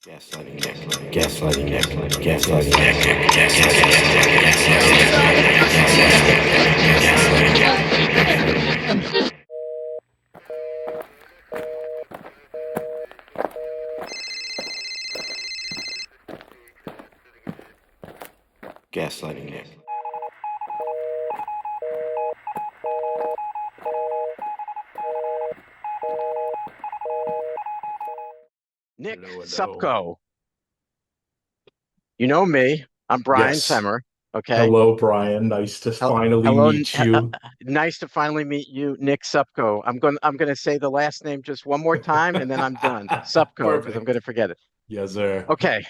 Gaslighting, gaslighting, gaslighting, gaslighting, gaslighting. Nick Hello, hello. Szopko. You know me. I'm Brian Yes. Temmer. Okay. Hello, Brian. Nice to finally Hello. meet you. Nice to finally meet you, Nick Szopko. I'm gonna say the last name just one more time and then I'm done. Szopko, because I'm Perfect. gonna forget it. Yes, sir. Okay.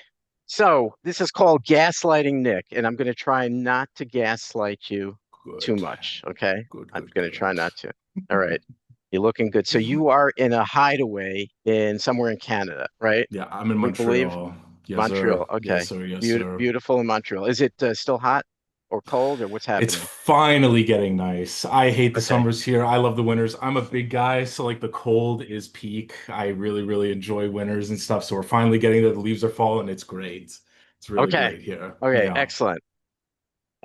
So this is called Gaslighting Nick, and I'm gonna try not to gaslight you too Good. much. Okay. Good, I'm good, gonna try good. not to. All right. You're looking good. So you are in a hideaway in somewhere in Canada, right? Yeah, I'm in We believe. Montreal. Yes, sir. Montreal. Yes, Okay. sir. Yes, sir. Beautiful in Montreal. Is it still hot or cold or what's It's happening? finally getting nice. I hate the Okay. summers here. I love the winters. I'm a big guy, so like the cold is peak. I really, really enjoy winters and stuff. So we're finally getting there. The leaves are falling. It's great. It's really Okay. great here. Okay. Yeah. Excellent.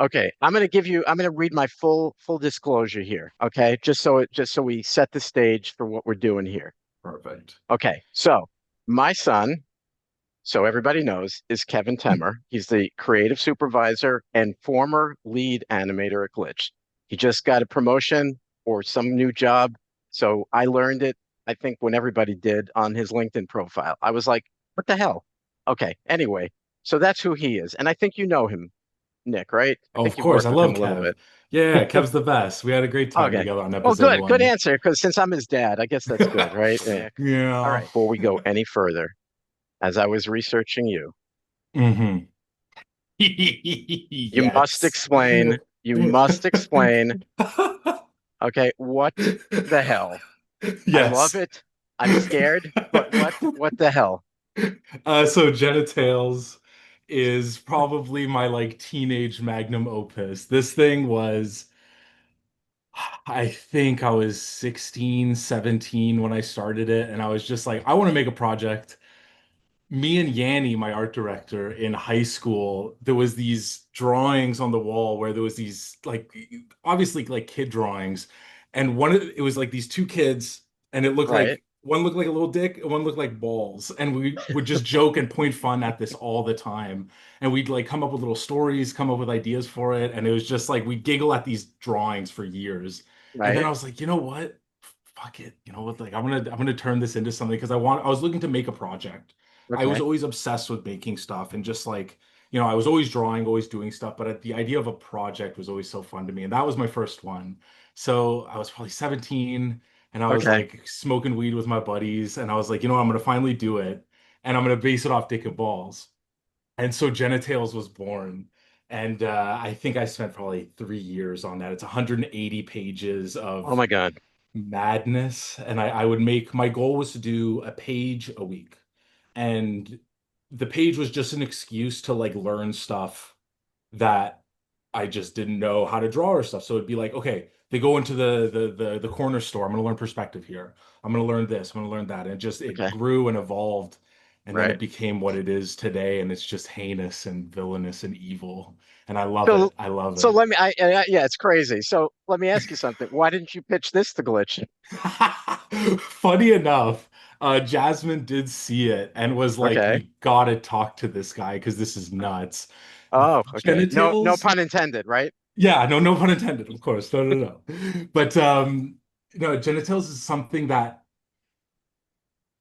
Okay. I'm going to read my full disclosure here. Okay. Just so we set the stage for what we're doing here. Perfect. Okay. So my son, so everybody knows, is Kevin Temmer. He's the creative supervisor and former lead animator at Glitch. He just got a promotion or some new job. So I learned it, I think, when everybody did on his LinkedIn profile. I was like, what the hell? Okay. Anyway, so that's who he is. And I think you know him, Nick, right? I Oh, think of you've course. worked I with him love a little Kev. bit. Yeah, Kev's the best. We had a great time Okay. together on Well, episode good. Good one. answer. Because since I'm his dad, I guess that's good, right, Nick? All Yeah. right. Before we go any further, as I was researching you, Hmm. you must Yes. explain. You must explain. Okay, what the hell? I love Yes. it. I'm scared, but what the hell? So Genitals is probably my like teenage magnum opus. This thing was, I think I was 16, 17 when I started it, and I was just like, I want to make a project. Me and Yanni, my art director in high school, there was these drawings on the wall where there was these like obviously like kid drawings, and it was like these two kids, and it looked Right, like one looked like a little dick and one looked like balls, and we would just joke and point fun at this all the time, and we'd like come up with little stories, come up with ideas for it, and it was just like we giggle at these drawings for years, and then I right. was like, you know what? Fuck it, you know what? Like I'm gonna turn this into something because I was looking to make a project. I was Okay, always obsessed with making stuff and just like, I was always drawing, always doing stuff, but the idea of a project was always so fun to me. And that was my first one. So I was probably 17 and I was okay. like smoking weed with my buddies. And I was like, I'm going to finally do it. And I'm going to base it off Dick and Balls. And so Genitals was born. And I think I spent probably 3 years on that. It's 180 pages Oh of my God. madness. And I would my goal was to do a page a week. And the page was just an excuse to like learn stuff that I just didn't know how to draw or stuff. So it'd be like, okay, they go into the corner store. I'm gonna learn perspective here. I'm gonna learn this. I'm gonna learn that. And it Okay, grew and evolved, and then right. it became what it is today. And it's just heinous and villainous and evil. And I love So it. I love so it. let me. Yeah, it's crazy. So let me ask you something. Why didn't you pitch this to Glitch? Funny enough, Jasmine did see it and was like, Okay. "You gotta talk to this guy because this is nuts." Oh, okay. No Genitals? pun intended, right? Yeah, no, no pun intended, of course. No, no, no. But genitals is something that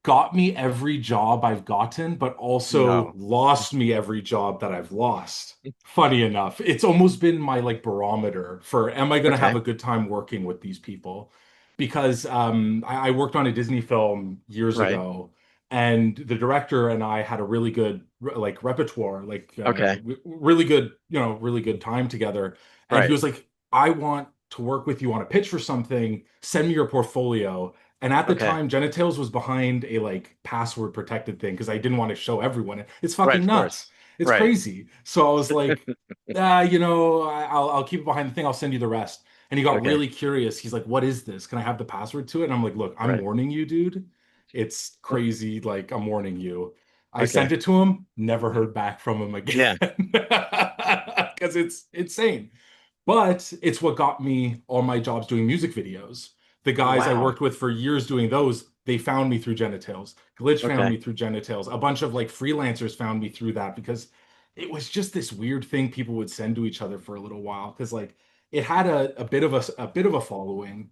got me every job I've gotten, but also No. lost me every job that I've lost. Funny enough, it's almost been my like barometer for am I going to have Okay. a good time working with these people? Because I worked on a Disney film years Right. ago, and the director and I had a really good like repertoire, like Okay. really good, really good time together. And he Right. was like, I want to work with you on a pitch for something. Send me your portfolio. And at the Okay. time, Genitals was behind a like password protected thing because I didn't want to show everyone. It's Right. fucking Of nuts. course. It's Right. crazy. So I was like, I'll keep it behind the thing. I'll send you the rest. And he got Okay. really curious. He's like, what is this? Can I have the password to it? And I'm like, look, I'm Right. warning you, dude. It's crazy. Like, I'm warning you. I Okay. sent it to him, never heard back from him again Yeah. because it's insane. But it's what got me all my jobs doing music videos. The Oh, guys I wow. worked with for years doing those, they found me through Genitals. Glitch found Okay. me through Genitals. A bunch of like freelancers found me through that because it was just this weird thing people would send to each other for a little while because like it had a bit of a bit of a following,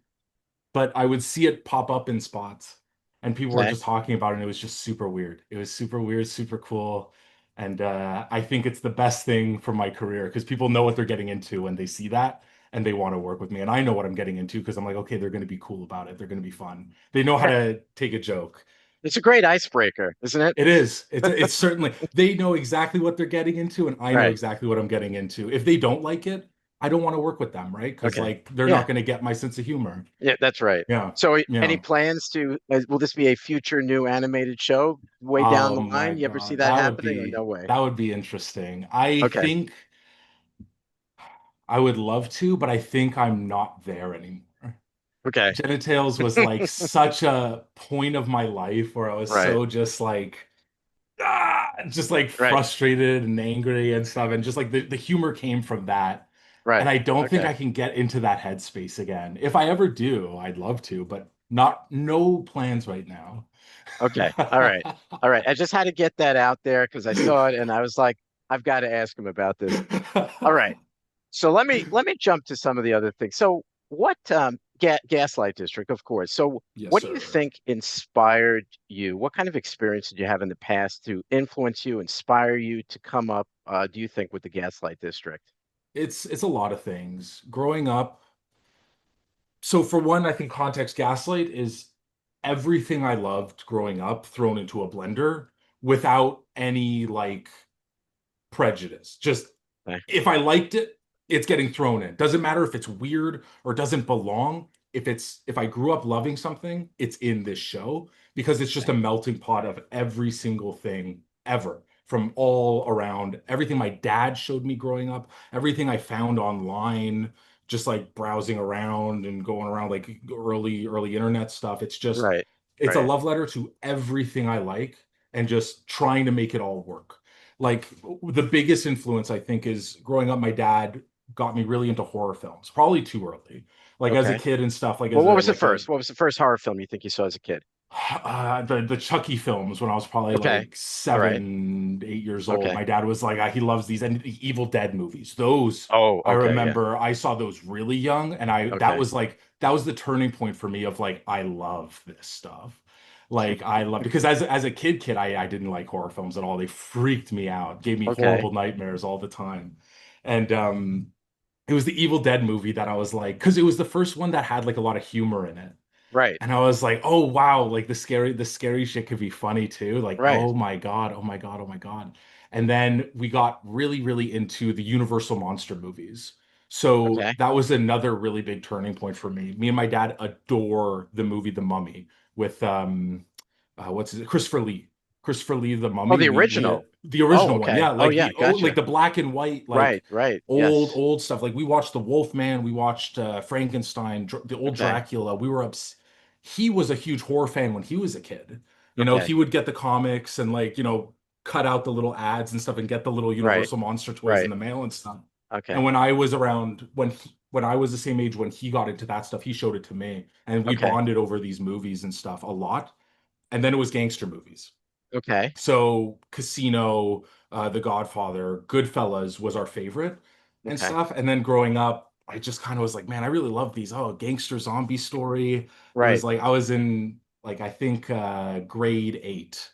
but I would see it pop up in spots and people were Okay. just talking about it and it was just super weird. It was super weird, super cool. And I think it's the best thing for my career because people know what they're getting into when they see that and they want to work with me. And I know what I'm getting into because I'm like, okay, they're going to be cool about it. They're going to be fun. They know how Right. to take a joke. It's a great icebreaker, isn't it? It is. It's certainly they know exactly what they're getting into, and I know Right. exactly what I'm getting into. If they don't like it, I don't want to work with them, right? Because Okay. like they're Yeah. not going to get my sense of humor. Yeah, that's right. Yeah. So, any Yeah. plans to, will this be a future new animated show way down Oh the my line? You ever see God. that happening or no way? That would be interesting. I Okay. think I would love to, but I think I'm not there anymore. Okay. Genitals was like such a point of my life where I was Right. so just like Right. frustrated and angry and stuff. And just like the humor came from that. And Right. I don't think Okay. I can get into that headspace again. If I ever do, I'd love to, but no plans right now. Okay. All right. All right. I just had to get that out there because I saw it and I was like, I've got to ask him about this. All right. So let me jump to some of the other things. So what Gaslight District, of course. So Yes, what do you sir. think inspired you? What kind of experience did you have in the past to influence you, inspire you to come up, do you think, with the Gaslight District? It's a lot of things. Growing up, so for one, I think context gaslight is everything I loved growing up thrown into a blender without any like prejudice. Just Okay. if I liked it, it's getting thrown in. Doesn't matter if it's weird or doesn't belong. If I grew up loving something, it's in this show because it's just a Okay. melting pot of every single thing ever from all around. Everything my dad showed me growing up, everything I found online, just like browsing around and going around like early internet stuff. Right. It's a Right. love letter to everything I like and just trying to make it all work. Like the biggest influence I think is growing up, my dad got me really into horror films, probably too early. Like as a Okay. kid and stuff, like Well, as what a was the like a first? What was the first horror film you think you saw as a kid? the Chucky films when I was probably Okay. like All right. 7, 8 years old. Okay. My dad was like, he loves these and the Evil Dead movies. Those Oh, I okay. Yeah. remember I saw those really young, and I Okay. that was the turning point for me of like I love this stuff. Like I love because as a kid, I didn't like horror films at all. They freaked me out, gave me Okay. horrible nightmares all the time. And it was the Evil Dead movie that I was like, because it was the first one that had like a lot of humor in it. Right. And I was like, oh wow, like the scary shit could be funny too. Like, Right. oh my God, oh my God, oh my God. And then we got really into the Universal monster movies. So Okay. that was another really big turning point for me. Me and my dad adore the movie The Mummy with what's his Christopher Lee. Christopher Lee, The Oh, Mummy. the We original. the Oh, original one. okay. Yeah, Oh, like yeah. like Gotcha. the black and white, Right. like Right. Yes. old stuff. Like we watched The Wolfman, we watched Frankenstein, the old Okay. Dracula. He was a huge horror fan when he was a kid. He Okay. would get the comics and like, cut out the little ads and stuff and get the little Right. Universal Monster toys in Right. the mail and stuff. And Okay. when I was around, when I was the same age when he got into that stuff, he showed it to me, and we Okay. bonded over these movies and stuff a lot. And then it was gangster movies. Okay. So Casino, The Godfather, Goodfellas was our favorite and Okay. stuff. And then growing up, I just kind of was like, man, I really love these. Oh, gangster zombie story. It was Right. like I was in like I think grade 8.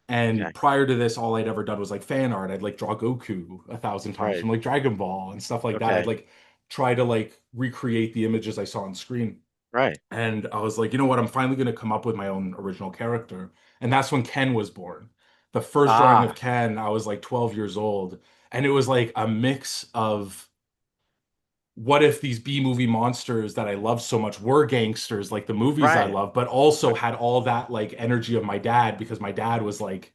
And Okay. prior to this, all I'd ever done was like fan art. I'd like draw Goku 1,000 times Right. from like Dragon Ball and stuff like that. I'd Okay. like try to like recreate the images I saw on screen. Right. And I was like, you know what? I'm finally going to come up with my own original character. And that's when Ken was born. The first drawing of Ah, Ken, I was like 12 years old. And it was like a mix of what if these B movie monsters that I love so much were gangsters like the movies I right. love, but also Okay. had all that like energy of my dad because my dad was like,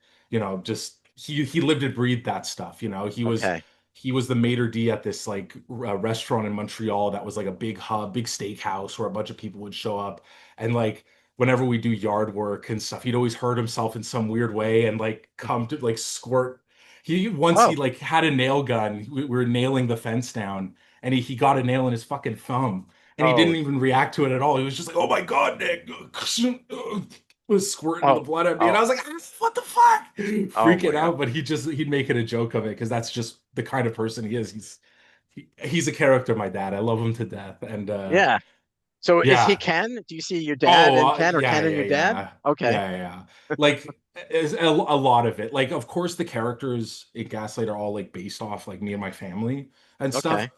just he lived and breathed that stuff. Okay. He was the maitre d' at this like restaurant in Montreal that was like a big hub, big steakhouse where a bunch of people would show up, and like whenever we do yard work and stuff, he'd always hurt himself in some weird way and like come to like squirt. He once he Oh, like had a nail gun. We were nailing the fence down, and he got a nail in his fucking thumb, and he oh, didn't even react to it at all. He was just like, "Oh my God, Nick!" Was squirting the oh, blood at me, and oh, I was like, "Ah, "What the fuck?" oh Freaking my God. out, but he'd make it a joke of it because that's just the kind of person he is. He's a character, my dad. I love him to death, and Yeah. So is he yeah. Ken? Do you see your dad Oh, and Ken, or yeah, Ken and yeah, your dad? yeah, Okay. yeah, yeah. Like, is a lot of it. Like, of course, the characters in Gaslight are all like based off like me and my family and stuff. Okay.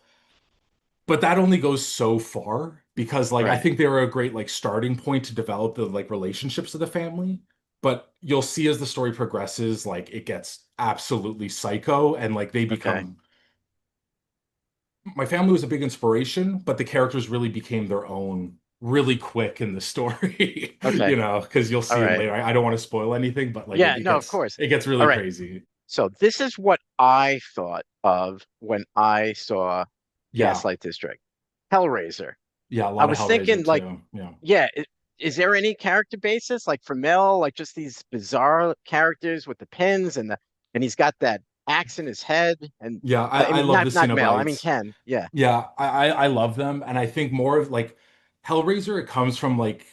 But that only goes so far because, like, I Right. think they were a great like starting point to develop the like relationships of the family. But you'll see as the story progresses, like it gets absolutely psycho, and like they Okay. become. My family was a big inspiration, but the characters really became their own really quick in the story, Okay. because you'll All see it right. later. I don't want to spoil anything, but like Yeah, no, of course. it gets All really right. crazy. So this is what I thought of when I saw Yeah. Gaslight District. Hellraiser. Yeah, a I lot of was thinking Hellraiser like, too. Yeah. yeah, is there any character basis like for Mel, like just these bizarre characters with the pins and he's got that axe in his head and Yeah, I I mean love not the Mel, I mean Cenobites. Ken. Yeah. Yeah, I love them, and I think more of like Hellraiser. It comes from like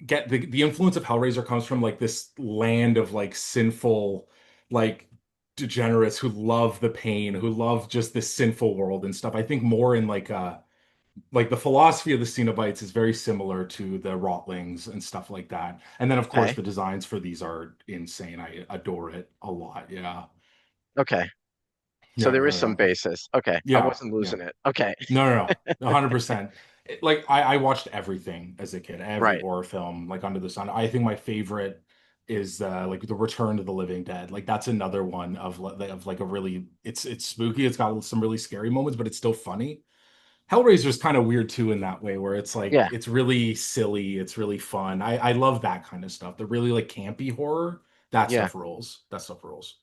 get the influence of Hellraiser comes from like this land of like sinful, like degenerates who love the pain, who love just this sinful world and stuff. I think more in like the philosophy of the Cenobites is very similar to the Rotlings and stuff like that. And then of course Okay. the designs for these are insane. I adore it a lot. Yeah. Okay. So Yeah, there is really some are. basis. Okay. I Yeah, wasn't yeah. losing it. Okay. No, no, no. 100%. Like I watched everything as a kid, every Right. horror film like under the sun. I think my favorite is like The Return to the Living Dead. Like that's another one of like a really it's spooky. It's got some really scary moments, but it's still funny. Hellraiser's kind of weird too in that way, where it's like Yeah. it's really silly, it's really fun. I love that kind of stuff. The really like campy horror, that Yeah. stuff rules. That stuff rules.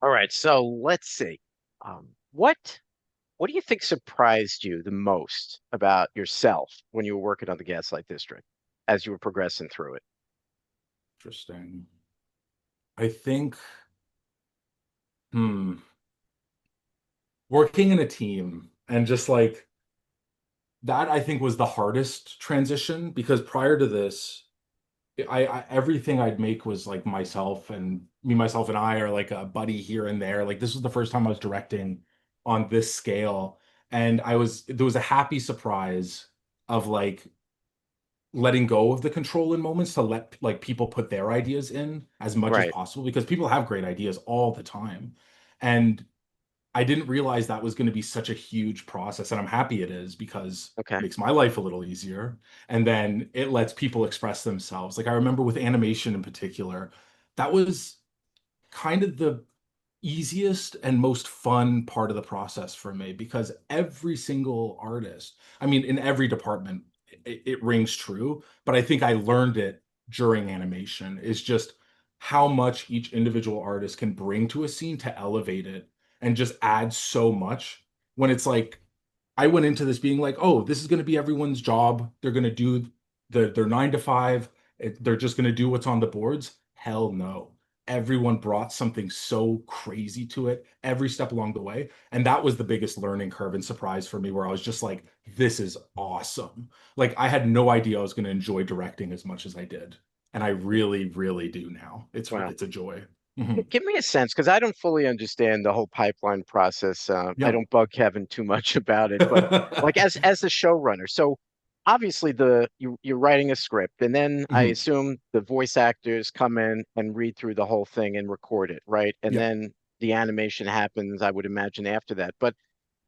All right. So let's see. What do you think surprised you the most about yourself when you were working on the Gaslight District as you were progressing through it? Interesting. I think, hmm, working in a team and just like that, I think was the hardest transition because prior to this, everything I'd make was like myself and me, myself and I are like a buddy here and there. Like this was the first time I was directing on this scale, and there was a happy surprise of like letting go of the control in moments to let like people put their ideas in as much as Right. possible because people have great ideas all the time. And I didn't realize that was going to be such a huge process, and I'm happy it is because Okay. it makes my life a little easier. And then it lets people express themselves. Like I remember with animation in particular, that was kind of the easiest and most fun part of the process for me because every single artist, I mean, in every department, it rings true, but I think I learned it during animation is just how much each individual artist can bring to a scene to elevate it and just add so much when it's like I went into this being like, oh, this is going to be everyone's job. They're going to do their 9 to 5. They're just going to do what's on the boards. Hell no. Everyone brought something so crazy to it every step along the way. And that was the biggest learning curve and surprise for me, where I was just like, this is awesome. Like, I had no idea I was going to enjoy directing as much as I did. And I really, really do now. Wow. It's a joy. Mhm. Give me a sense because I don't fully understand the whole pipeline process. I Yeah. don't bug Kevin too much about it, but like as the showrunner, so obviously you're writing a script, and then I Mhm. assume the voice actors come in and read through the whole thing and record it, right? And Yeah. then the animation happens, I would imagine after that. But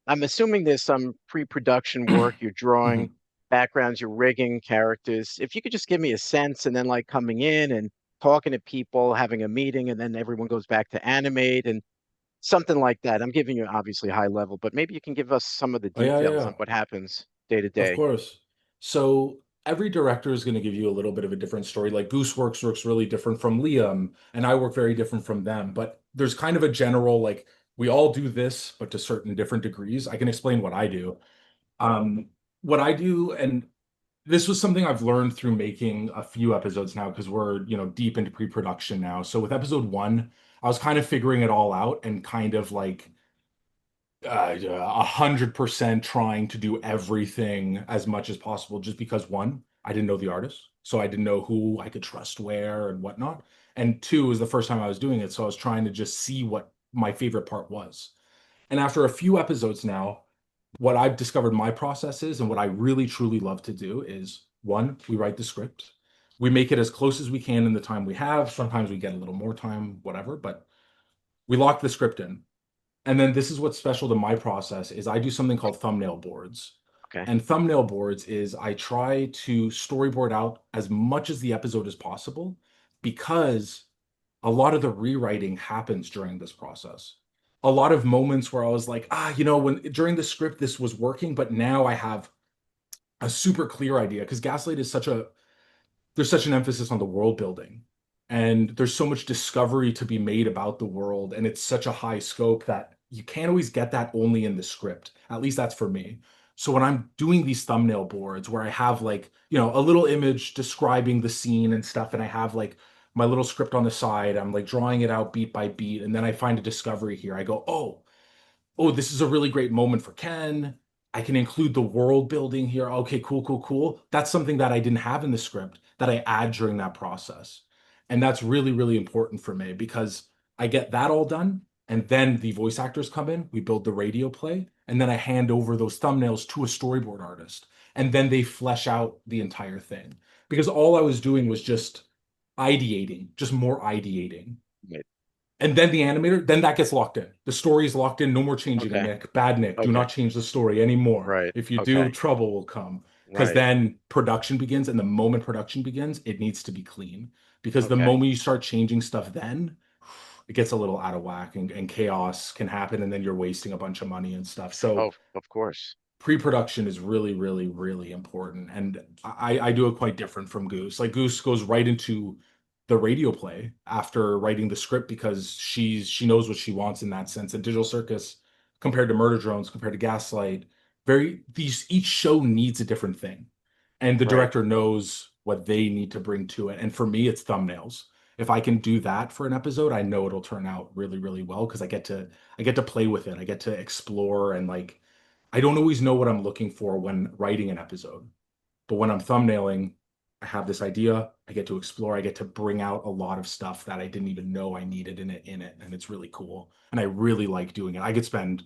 I'm assuming there's some pre-production work, you're drawing Mhm. backgrounds, you're rigging characters. If you could just give me a sense and then like coming in and talking to people, having a meeting, and then everyone goes back to animate and something like that. I'm giving you obviously high level, but maybe you can give us some of the Oh, yeah, yeah, details yeah. on what happens day to Of day. course. So every director is going to give you a little bit of a different story. Like works really different from Liam, and I work very different from them. But there's kind of a general like we all do this, but to certain different degrees. I can explain what I do. Um, what I do, and this was something I've learned through making a few episodes now because we're, deep into pre-production now. So with episode one, I was kind of figuring it all out and kind of like 100% trying to do everything as much as possible just because one, I didn't know the artist, so I didn't know who I could trust where and whatnot. And two, it was the first time I was doing it, so I was trying to just see what my favorite part was. And after a few episodes now, what I've discovered my process is, and what I really truly love to do is one, we write the script. We make it as close as we can in the time we have. Sometimes we get a little more time, whatever, but we lock the script in. And then this is what's special to my process is I do something called thumbnail boards. Okay. And thumbnail boards is I try to storyboard out as much as the episode as possible because a lot of the rewriting happens during this process. A lot of moments where I was like, when during the script this was working, but now I have a super clear idea because Gaslight is there's such an emphasis on the world building and there's so much discovery to be made about the world and it's such a high scope that you can't always get that only in the script. At least that's for me. So when I'm doing these thumbnail boards where I have like, a little image describing the scene and stuff and I have like my little script on the side, I'm like drawing it out beat by beat and then I find a discovery here. I go, oh, this is a really great moment for Ken. I can include the world building here. Okay, cool, cool, cool. That's something that I didn't have in the script that I add during that process. And that's really, really important for me because I get that all done. And then the voice actors come in, we build the radio play, and then I hand over those thumbnails to a storyboard artist. And then they flesh out the entire thing. Because all I was doing was just ideating, just more ideating. Right. And then the animator, then that gets locked in. The story is locked in. No more changing it, Okay. Nick. Bad Nick. Do Okay. not change the story anymore. Right. If you do, Okay. trouble will come. Because Right. then production begins, and the moment production begins, it needs to be clean. Because the Okay. moment you start changing stuff, then it gets a little out of whack and chaos can happen, and then you're wasting a bunch of money and stuff. So Oh, of course. pre-production is really, really, really important. And I do it quite different from Goose. Like Goose goes right into the radio play after writing the script because she knows what she wants in that sense. And Digital Circus, compared to Murder Drones, compared to Gaslight, each show needs a different thing. And the Right. director knows what they need to bring to it. And for me, it's thumbnails. If I can do that for an episode, I know it'll turn out really, really well because I get to play with it. I get to explore and like I don't always know what I'm looking for when writing an episode, but when I'm thumbnailing, I have this idea, I get to explore, I get to bring out a lot of stuff that I didn't even know I needed in it, and it's really cool. And I really like doing it. I could spend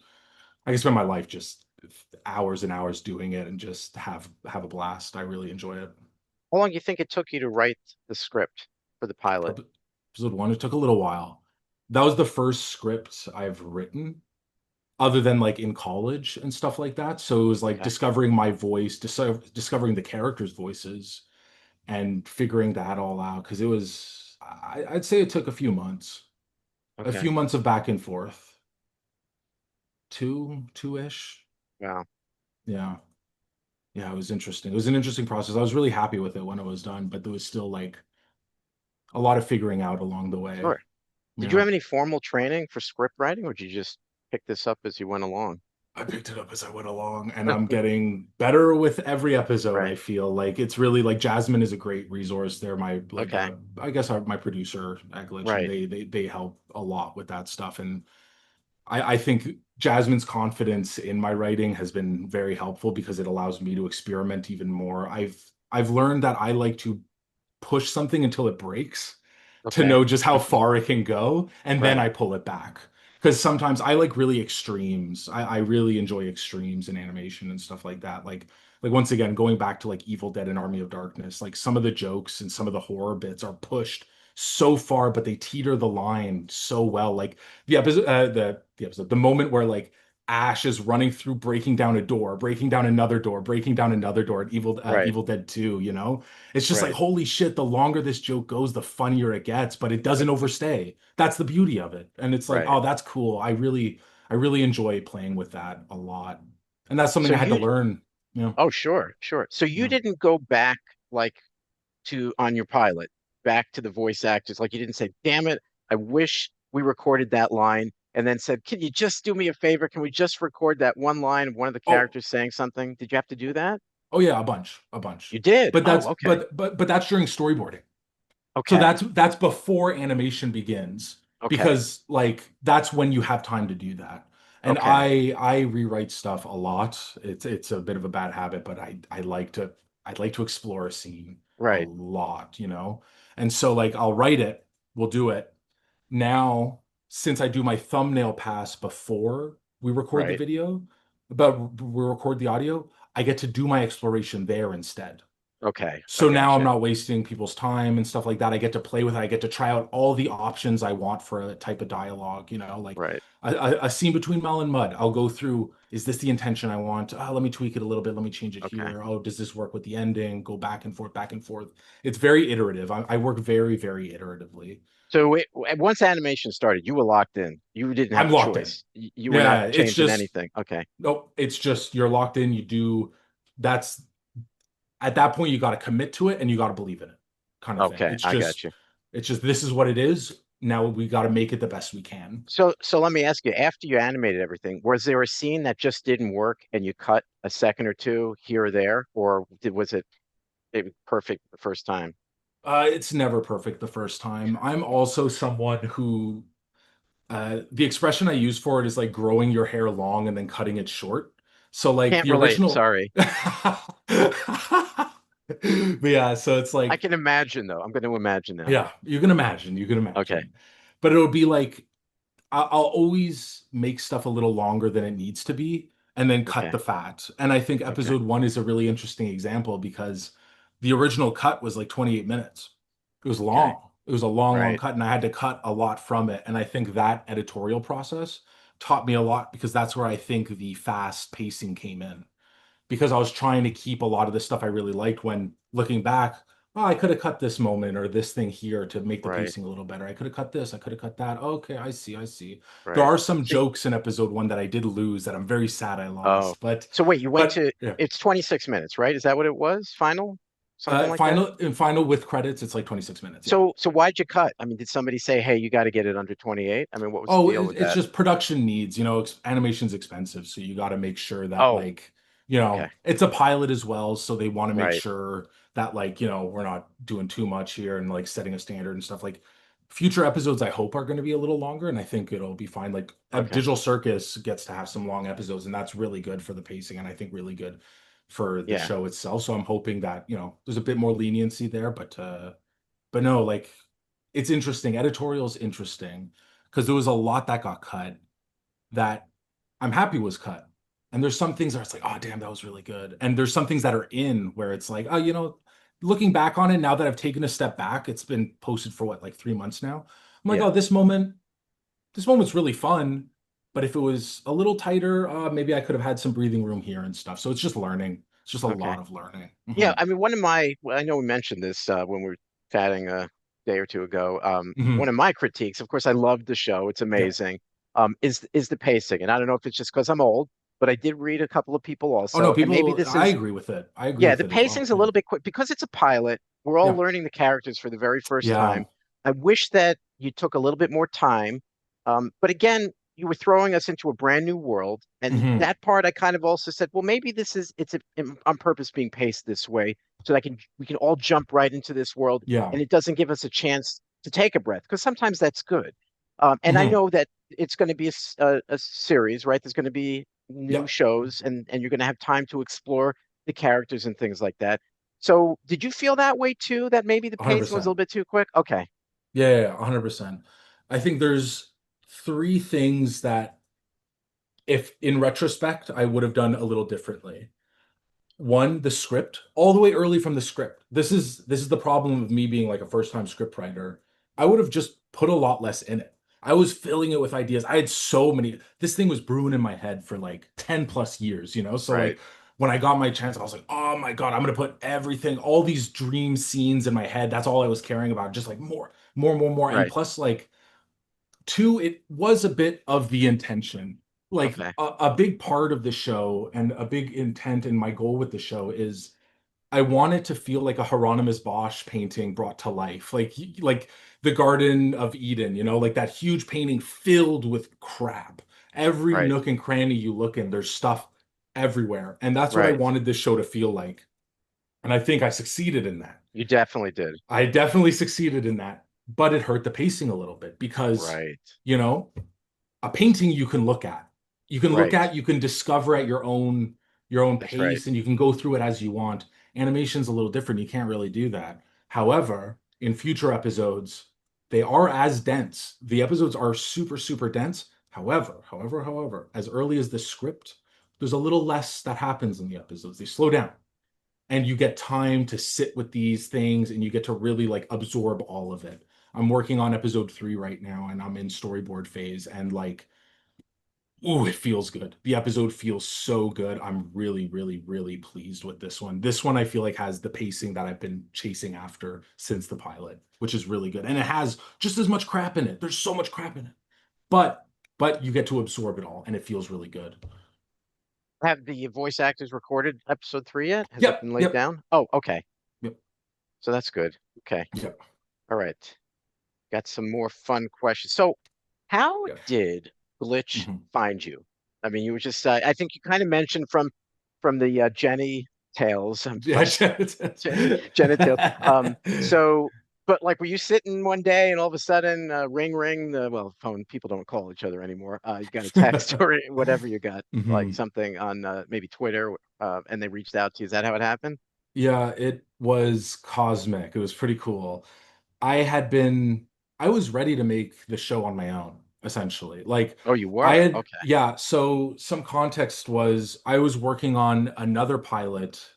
my life just hours and hours doing it and just have a blast. I really enjoy it. How long do you think it took you to write the script for the pilot? Episode one, it took a little while. That was the first script I've written other than like in college and stuff like that. So it was like Okay. discovering my voice, discovering the characters' voices, and figuring that all out. Because I'd say it took a Okay. few months of back and forth, two-ish. Wow. Yeah, yeah, it was interesting. It was an interesting process. I was really happy with it when it was done, but there was still like a lot of figuring out along the way. Sure. Did you Yeah. have any formal training for script writing, or did you just pick this up as you went along? I picked it up as I went along, and I'm getting better with every episode. I Right. feel like it's really like Jasmine is a great resource. They're my like Okay. I guess my producer at Glitch, and Right. they help a lot with that stuff. And I think Jasmine's confidence in my writing has been very helpful because it allows me to experiment even more. I've learned that I like to push something until it breaks to Okay. know just how far it can go, and then Right. I pull it back. Because sometimes I like really extremes. I really enjoy extremes in animation and stuff like that. Like once again, going back to like Evil Dead and Army of Darkness, like some of the jokes and some of the horror bits are pushed so far, but they teeter the line so well. Like the moment where like Ash is running through, breaking down a door, breaking down another door, breaking down another door at Right. Evil Dead 2, it's just like, Right. holy shit, the longer this joke goes, the funnier it gets, but it doesn't overstay. That's the beauty of it. And it's like, Right. oh, that's cool. I really enjoy playing with that a lot. And that's So something I had to you, learn. oh, sure, sure. So you Yeah. didn't go back like to on your pilot, back to the voice actors. Like you didn't say, damn it, I wish we recorded that line, and then said, can you just do me a favor? Can we just record that one line of one of the Oh, characters saying something? Did you have to do that? Oh yeah, a bunch, a bunch. You did? But Oh, that's okay. but that's during storyboarding. So Okay. that's before animation begins Okay. because like that's when you have time to do that. And Okay. I rewrite stuff a lot. It's a bit of a bad habit, but I'd like to explore a scene a Right. lot, you know? And so like I'll write it, we'll do it. Now, since I do my thumbnail pass before we record the Right. video, but we record the audio, I get to do my exploration there instead. Okay. I So now I'm gotcha. not wasting people's time and stuff like that. I get to play with it. I get to try out all the options I want for a type of dialogue, you know, like Right. a scene between Mel and Mud. I'll go through, is this the intention I want? Oh, let me tweak it a little bit. Let me change it Okay. here. Oh, does this work with the ending? Go back and forth, back and forth. It's very iterative. I work very, very iteratively. So once animation started, you were locked in. You didn't have I'm a locked in. choice. You were not Yeah, it's changing just, anything. Okay. nope, it's just you're locked in. You do, that's at that point you got to commit to it and you got to believe in it kind of thing. Okay. I got you. It's just this is what it is. Now we got to make it the best we can. So let me ask you, after you animated everything, was there a scene that just didn't work and you cut a second or two here or there, or was it was perfect the first time? It's never perfect the first time. I'm also someone who the expression I use for it is like growing your hair long and then cutting it short. So like Can't the relate. original Sorry. but yeah, so it's I like can imagine though. I'm going to imagine now. yeah, you can imagine, you can Okay. imagine. But it'll be like I'll always make stuff a little longer than it needs to be and then cut Okay. the fat. And I think Okay. episode one is a really interesting example because the original cut was like 28 minutes. It was Okay. long. It was a long, long Right. cut, and I had to cut a lot from it. And I think that editorial process taught me a lot because that's where I think the fast pacing came in because I was trying to keep a lot of the stuff I really liked when looking back, oh, I could have cut this moment or this thing here to make the Right. pacing a little better. I could have cut this, I could have cut that. Okay, I see, I see. There Right. are some See, jokes in episode one that I did lose that I'm very sad I oh, lost. so wait, you went But to yeah. it's 26 minutes, right? Is that what it was? Final? Something like that? Final with credits, it's like 26 minutes. Yeah. So why'd you cut? I mean, did somebody say, "Hey, you got to get it under 28"? I mean, what was the Oh, deal with it's that? just production needs, you know, animation's expensive, so you got to make sure that Oh, like, you okay. know, it's a pilot as well, so they want to make Right. sure that like, you know, we're not doing too much here and like setting a standard and stuff. Like future episodes I hope are going to be a little longer and I think it'll be fine. Like Okay. Digital Circus gets to have some long episodes and that's really good for the pacing and I think really good for the Yeah. show itself. So I'm hoping that, you know, there's a bit more leniency there, but no, like it's interesting. Editorial's interesting because there was a lot that got cut that I'm happy was cut. And there's some things that it's like, oh damn, that was really good. And there's some things that are in where it's like, oh, you know, looking back on it now that I've taken a step back, it's been posted for what, like 3 months now. I'm like, Yeah. oh, this moment's really fun. But if it was a little tighter, maybe I could have had some breathing room here and stuff. So it's just learning. It's just a Okay. lot of learning. Yeah. I mean, well, I know we mentioned this when we were chatting a day or two ago. One Hmm. of my critiques, of course, I loved the show. It's Yeah. amazing. Is the pacing, and I don't know if it's just because I'm old, but I did read a couple of people Oh no, also, and maybe people, this I is agree with it. I agree yeah, with the it as well. pacing's a Yeah. little bit quick because it's a pilot. We're all Yeah. learning the characters for the very first Yeah. time. I wish that you took a little bit more time. But again, you were throwing us into a brand new world. And Hmm. that part I kind of also said, well, maybe on purpose being paced this way so that we can all jump right into this world Yeah. and it doesn't give us a chance to take a breath because sometimes that's good. And I Hmm. know that it's going to be a series, right? There's going to be new Yep. shows and you're going to have time to explore the characters and things like that. So did you feel that way too, that maybe the pacing was a 100%. little bit too quick? Okay. Yeah, yeah, yeah, 100%. I think there's three things that if in retrospect I would have done a little differently. One, the script, all the way early from the script. This is the problem of me being like a first-time script writer. I would have just put a lot less in it. I was filling it with ideas. I had so many. This thing was brewing in my head for like 10 plus years, you know? So Right. like when I got my chance, I was like, oh my God, I'm gonna put everything, all these dream scenes in my head. That's all I was caring about. Just like more, more, more, more. And Right. plus, like two, it was a bit of the intention. Like Okay. a big part of the show and a big intent and my goal with the show is I want it to feel like a Hieronymus Bosch painting brought to life, like the Garden of Eden, you know, like that huge painting filled with crap. Every Right. nook and cranny you look in, there's stuff everywhere. And that's what I Right. wanted this show to feel like. And I think I succeeded in that. You definitely did. I definitely succeeded in that, but it hurt the pacing a little bit because, Right. you know, a painting you can look at. You can look Right. at, you can discover at your own That's right. pace and you can go through it as you want. Animation's a little different. You can't really do that. However, in future episodes, they are as dense. The episodes are super, super dense. However, as early as the script, there's a little less that happens in the episodes. They slow down and you get time to sit with these things and you get to really like absorb all of it. I'm working on episode 3 right now and I'm in storyboard phase and like, ooh, it feels good. The episode feels so good. I'm really, really, really pleased with this one. This one I feel like has the pacing that I've been chasing after since the pilot, which is really good. And it has just as much crap in it. There's so much crap in it. But you get to absorb it all and it feels really good. Have the voice actors recorded episode 3 yet? Has that Yep, been laid yep, down? Oh, okay. yep, So that's good. Okay. yep, All right. Got some more fun questions. So, how yep. did Glitch Mhm. find you? I mean, you were just, I think you kind of mentioned from the Jenny Tales, Yeah, from Jenny Tales. So, but like, were you sitting one day and all of a sudden, ring, ring, well, phone, people don't call each other anymore. You got a text or whatever you got, like Mhm. something on maybe Twitter, and they reached out to you. Is that how it happened? Yeah, it was cosmic. It was pretty cool. I had been, I was ready to make the show on my own, essentially. Like, Oh, you I were? had, Okay. yeah, so some context was I was working on another pilot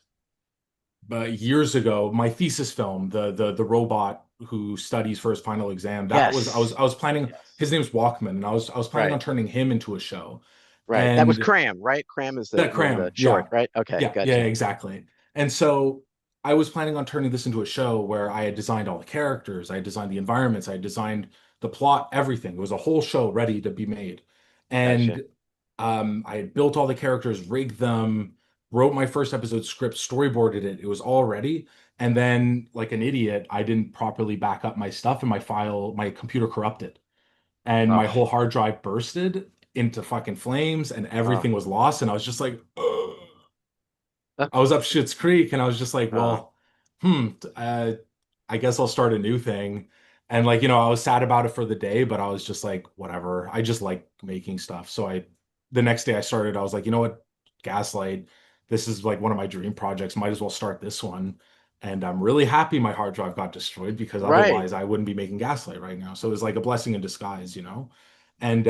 years ago, my thesis film, the robot who studies for his final exam, that was Yes. I was planning, Yes. his name's Walkman, and I was planning Right. on turning him into a show. Right. That was And Cram, right? Cram is the that name of the cram, short, yeah. right? Okay, Yeah, gotcha. exactly. And so I was planning on turning this into a show where I had designed all the characters, I had designed the environments, I had designed the plot, everything. It was a whole show ready to be made. Gotcha. And I had built all the characters, rigged them, wrote my first episode script, storyboarded it. It was all ready. And then, like an idiot, I didn't properly back up my stuff and my computer corrupted and my Oh, whole hard drive bursted into fucking flames and oh, everything was lost. And I was just like, ugh. uh, I was up Schitt's Creek and I was just like, uh, well, hmm, uh, I guess I'll start a new thing. And like, I was sad about it for the day, but I was just like, whatever. I just like making stuff. So the next day I started, I was like, you know what? Gaslight, this is like one of my dream projects. Might as well start this one. And I'm really happy my hard drive got destroyed because right. otherwise I wouldn't be making Gaslight right now. So it was like a blessing in disguise. And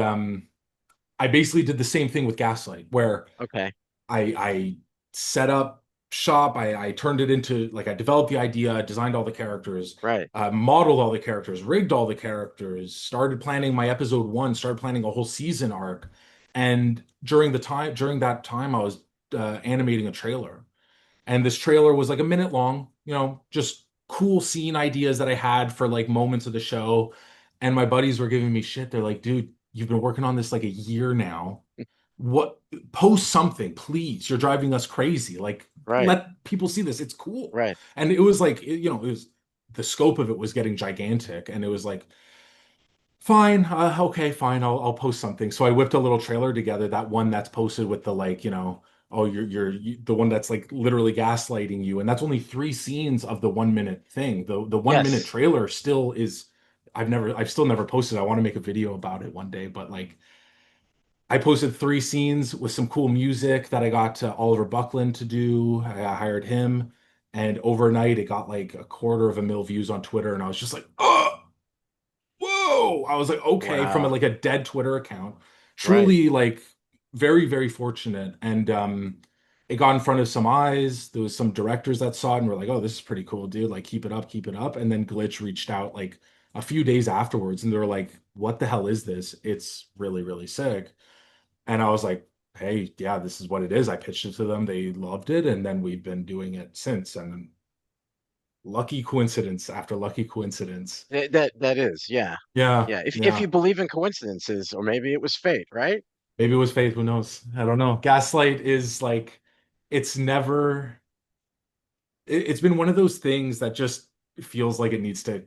I basically did the same thing with Gaslight, where Okay, I set up shop. I turned it into like I developed the idea, designed all the characters, right. modeled all the characters, rigged all the characters, started planning my episode 1, started planning a whole season arc. And during that time, I was animating a trailer, and this trailer was like a minute long. Just cool scene ideas that I had for like moments of the show. And my buddies were giving me shit. They're like, dude, you've been working on this like a year now. What Post something, please. You're driving us crazy. Like, Right, let people see this. It's cool. right. And it was like, it was the scope of it was getting gigantic. And it was like, fine, okay, fine, I'll post something. So I whipped a little trailer together, that one that's posted with the like, oh, the one that's like literally gaslighting you. And that's only 3 scenes of the 1 minute thing. The 1 minute Yes. trailer still is I've still never posted. I want to make a video about it one day, but like I posted 3 scenes with some cool music that I got Oliver Buckland to do. I hired him, and overnight it got like 250,000 views on Twitter, and I was just like, oh, whoa! I was like, okay, from Wow. like a dead Twitter account. Right. Truly, like, very, very fortunate. And it got in front of some eyes. There was some directors that saw it and were like, oh, this is pretty cool, dude. Like, keep it up, keep it up. And then Glitch reached out like a few days afterwards, and they were like, what the hell is this? It's really, really sick. And I was like, hey, yeah, this is what it is. I pitched it to them. They loved it. And then we've been doing it since. And lucky coincidence after lucky coincidence. That is, yeah. Yeah, Yeah. If you yeah. believe in coincidences, or maybe it was fate, right? Maybe it was fate. Who knows? I don't know. Gaslight is like, it's never, it's been one of those things that just feels like it needs to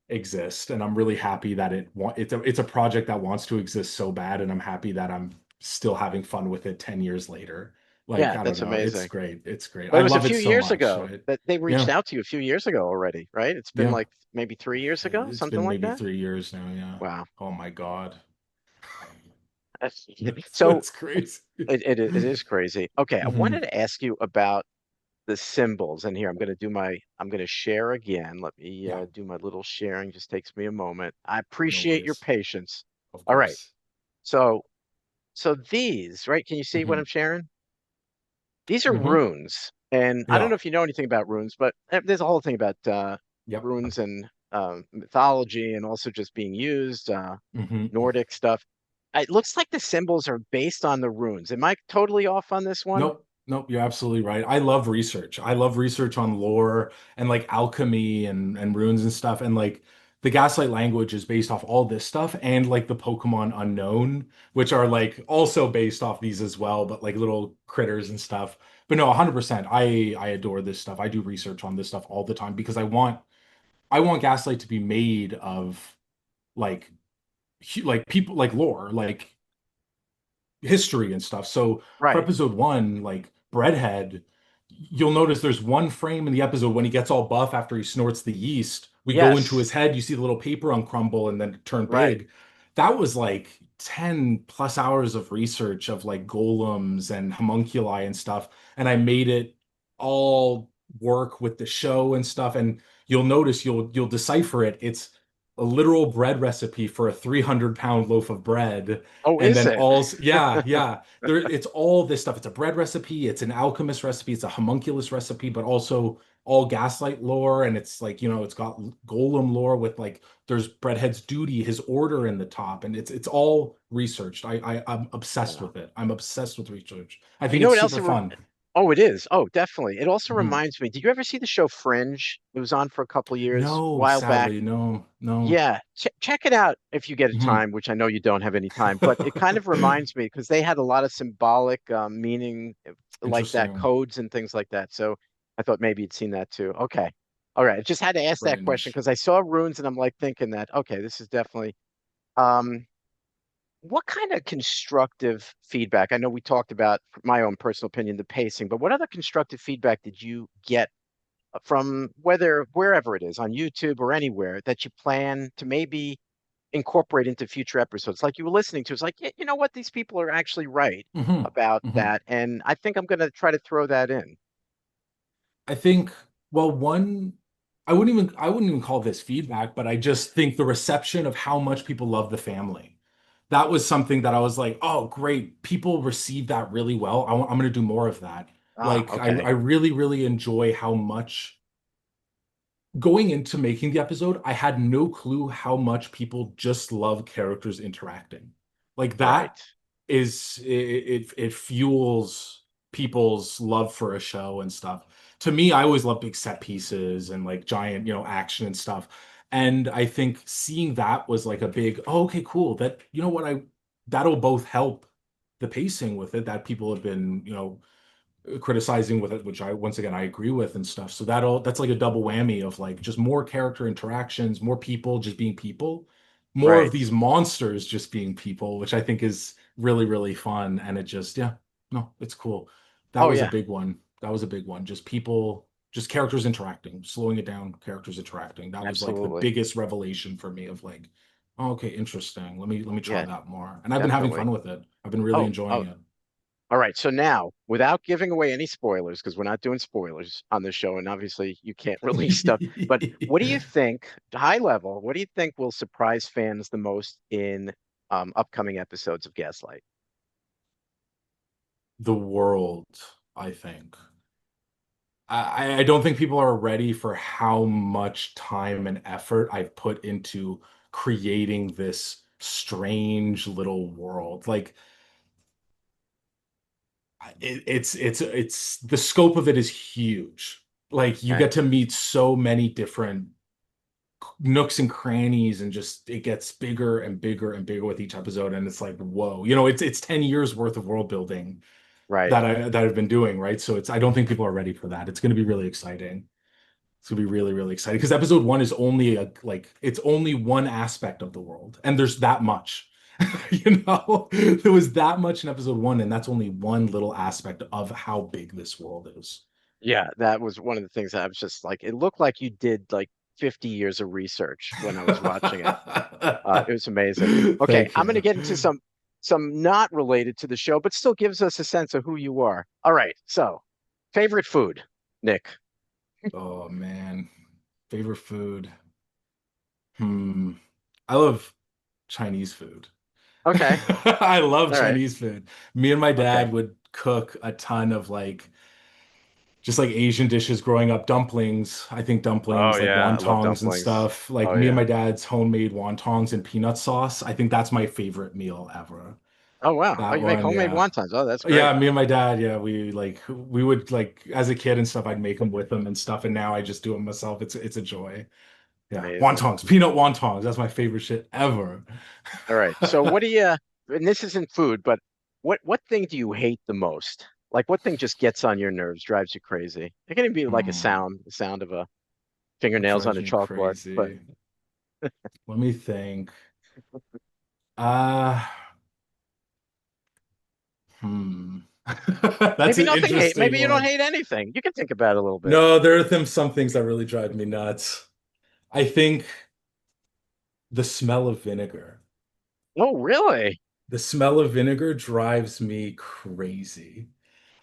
exist. And I'm really happy that it's a project that wants to exist so bad. And I'm happy that I'm still having fun with it 10 years later. Like, Yeah, I don't that's know. It's amazing. great. It's great. But I it was a love it few so years much. ago that they reached Yeah, out to you a few years ago already, right? It's been yeah. like maybe 3 years ago, It's something been like maybe that. 3 years now. Yeah. Wow. Oh my God. That's, so That's crazy. it is crazy. Okay, I wanted Hmm. to ask you about the symbols. And here I'm going to share again. Let me Yeah, do my little sharing. Just takes me a moment. I no appreciate your worries. patience. Of All right. course. So these, right? Can you see what Hmm. I'm sharing? These are Hmm. runes. And I don't Yeah. know if you know anything about runes, but there's a whole thing about Yep. runes and mythology and also just being used, Hmm. Nordic stuff. It looks like the symbols are based on the runes. Am I totally off on this one? Nope. Nope. You're absolutely right. I love research. I love research on lore and like alchemy and runes and stuff. And like the Gaslight language is based off all this stuff and like the Pokemon Unknown, which are like also based off these as well, but like little critters and stuff. But no, 100%. I adore this stuff. I do research on this stuff all the time because I want Gaslight to be made of like like people like lore, like history and stuff. So for Right. episode one, like Breadhead, you'll notice there's one frame in the episode when he gets all buff after he snorts the yeast. We go into Yes. his head, you see the little paper uncrumble and then turn Right. big. That was like 10 plus hours of research of like golems and homunculi and stuff. And I made it all work with the show and stuff. And you'll notice you'll decipher it. It's a literal bread recipe for a 300-pound loaf of bread. Oh, And is then it? all, yeah, yeah. It's all this stuff. It's a bread recipe, it's an alchemist recipe, it's a homunculus recipe, but also all gaslight lore. And it's like, it's got golem lore with like there's Breadhead's duty, his order in the top, and it's all researched. I'm obsessed Wow. with it. I'm obsessed with research. I You think know it's what else? super fun. Oh, it is. Oh, definitely. It also Mhm. reminds me. Did you ever see the show Fringe? It was on for a couple years, a No, while back. sadly, no, no. Yeah, check it out if you get a Mhm. time, which I know you don't have any time, but it kind of reminds me because they had a lot of symbolic meaning like that, Interesting. codes and things like that. So I thought maybe you'd seen that too. Okay. All right. I just had to ask that Very question niche. because I saw runes and I'm like thinking that, okay, this is definitely um what kind of constructive feedback? I know we talked about my own personal opinion, the pacing, but what other constructive feedback did you get from wherever it is on YouTube or anywhere that you plan to maybe incorporate into future episodes? Like you were listening to, it's like, "Yeah, you know what? These people are actually right Hmm. about Hmm. that. And I think I'm going to try to throw that in." I think, well, I wouldn't even call this feedback, but I just think the reception of how much people love the family. That was something that I was like, oh, great. People receive that really well. I'm going to do more of that. Ah, Like, I okay. really, really enjoy how much going into making the episode, I had no clue how much people just love characters interacting. Like Right. that is it fuels people's love for a show and stuff. To me, I always love big set pieces and like giant, action and stuff. And I think seeing that was like a big, oh, okay, cool. That what that'll both help the pacing with it that people have been, criticizing with it, which I once again I agree with and stuff. So that's like a double whammy of like just more character interactions, more people just being people, more of Right. these monsters just being people, which I think is really, really fun. And it just, yeah, no, it's cool. That Oh, was a yeah, big one. That was a big one. Just people, just characters interacting, slowing it down, characters interacting. That was like the absolutely. biggest revelation for me of like, oh, okay, interesting. Let me try Yeah, that more. And I've been having definitely. fun with it. I've been really Oh, enjoying oh, it. all right. So now, without giving away any spoilers, because we're not doing spoilers on this show, and obviously you can't release stuff, but what do you think, high level, what do you think will surprise fans the most in upcoming episodes of Gaslight? The world, I think. I don't think people are ready for how much time and effort I've put into creating this strange little world. Like it's the scope of it is huge. Like you Okay. get to meet so many different nooks and crannies and just it gets bigger and bigger and bigger with each episode and it's like whoa. It's 10 years worth of world building Right. that I've been doing, right? So I don't think people are ready for that. It's going to be really exciting. It's gonna be really, really exciting because episode one is only it's only one aspect of the world, and there's that much. You know, there was that much in episode one, and that's only one little aspect of how big this world is. Yeah, that was one of the things that I was just like, it looked like you did like 50 years of research when I was watching it. It was amazing. Okay, Thank I'm going to you. get into some not related to the show, but still gives us a sense of who you are. All right, so favorite food, Nick. Oh man, favorite food. Hmm. I love Chinese food. Okay, I love all right, Chinese food. Me and my okay. dad would cook a ton of like just like Asian dishes growing up, dumplings. I think Oh dumplings, like yeah, I love wontons and dumplings. stuff. Like Oh me and yeah. my dad's homemade wontons and peanut sauce. I think that's my favorite meal ever. Oh wow. Oh, That you make one, homemade yeah. wontons. Oh, that's great. Yeah, me and my dad, yeah, we would like as a kid and stuff, I'd make them with them and stuff, and now I just do them myself. It's a joy. Yeah, Amazing. wontons, peanut wontons. That's my favorite shit ever. All right. So what do you, and this isn't food, but what thing do you hate the most? Like what thing just gets on your nerves, drives you crazy? It can even be like a Hmm, sound, the sound of a what fingernails on drives a me chalkboard. But crazy? Let me think. Uh, hmm. That's maybe an nothing hate. interesting Maybe you don't one. hate anything. You can think about it a little bit. No, there are some things that really drive me nuts. I think the smell of vinegar. Oh, really? The smell of vinegar drives me crazy.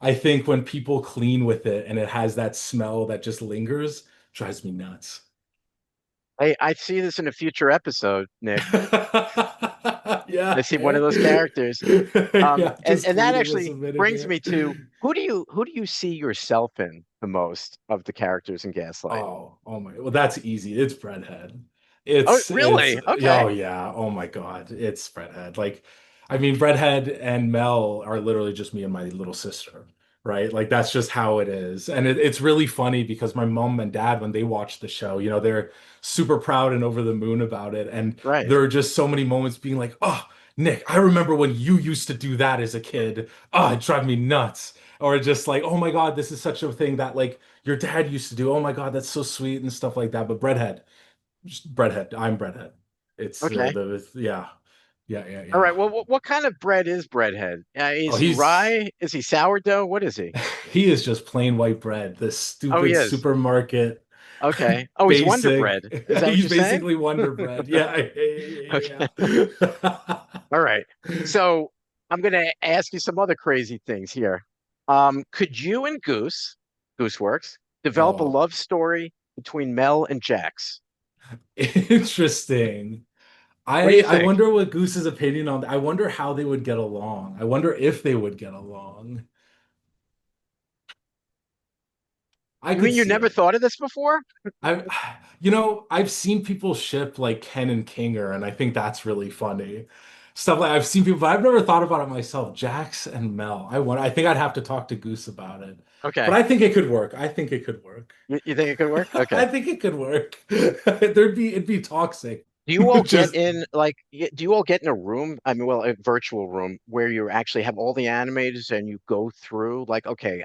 I think when people clean with it and it has that smell that just lingers, drives me nuts. I see this in a future episode, Nick. I Yeah, see one of eh? those characters. Yeah, just And that cleaning with actually some brings vinegar. me to who do you see yourself in the most of the characters in Gaslight? Oh my. Well, that's easy. It's Breadhead. Oh, It's really? Okay. oh yeah. Oh my God. It's Breadhead. Like, I mean, Breadhead and Mel are literally just me and my little sister, right? Like that's just how it is. And it's really funny because my mom and dad, when they watch the show, they're super proud and over the moon about it. And Right. there are just so many moments being like, oh, Nick, I remember when you used to do that as a kid. Oh, it drive me nuts. Or just like, oh my God, this is such a thing that like your dad used to do. Oh my God, that's so sweet and stuff like that. But breadhead, just breadhead. I'm breadhead. It's Okay. yeah, yeah, yeah, All yeah. right. Well, what kind of bread is breadhead? Oh, Is he he's rye? Is he sourdough? What is he? he is just plain white bread. This Oh, he stupid is. supermarket Okay. Oh, he's Wonder basic. Bread. Is that what He's you're saying? basically Wonder Bread. Yeah, Okay. yeah, yeah, yeah. All right. So I'm going to ask you some other crazy things here. Could you and Goose Works, develop a Oh, love story between Mel and Jax? interesting. What do you I think? wonder what Goose's opinion on. I wonder how they would get along. I wonder if they would get along. I You could mean you see never it. thought of this before? I, I've seen people ship like Ken and Kinger, and I think that's really funny. Stuff like I've seen people, but I've never thought about it myself. Jax and Mel. I think I'd have to talk to Goose about it. But Okay. I think it could work. I think it could work. You think it could work? Okay. I think it could work. It'd be toxic. Do you all get Just in do you all get in a room? I mean, well, a virtual room where you actually have all the animators and you go through like, okay,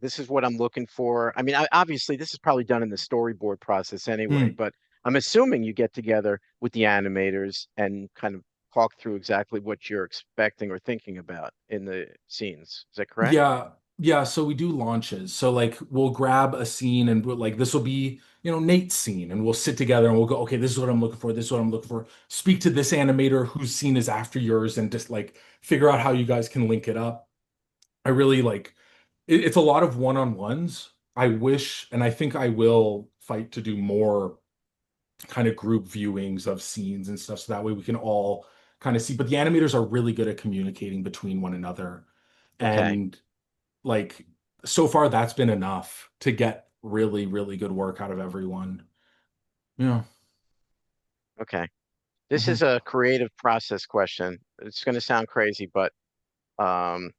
this is what I'm looking for. I mean, obviously this is probably done in the storyboard process anyway, hmm. but I'm assuming you get together with the animators and kind of talk through exactly what you're expecting or thinking about in the scenes. Is that correct? Yeah, yeah. So we do launches. So like we'll grab a scene and like this will be, Nate's scene, and we'll sit together and we'll go, okay, this is what I'm looking for. This is what I'm looking for. Speak to this animator whose scene is after yours, and just like figure out how you guys can link it up. I really like it's a lot of one-on-ones. I wish, and I think I will fight to do more kind of group viewings of scenes and stuff, so that way we can all kind of see. But the animators are really good at communicating between one another. Okay. And like so far that's been enough to get really, really good work out of everyone. Yeah. Okay. This Hmm. is a creative process question. It's going to sound crazy, but um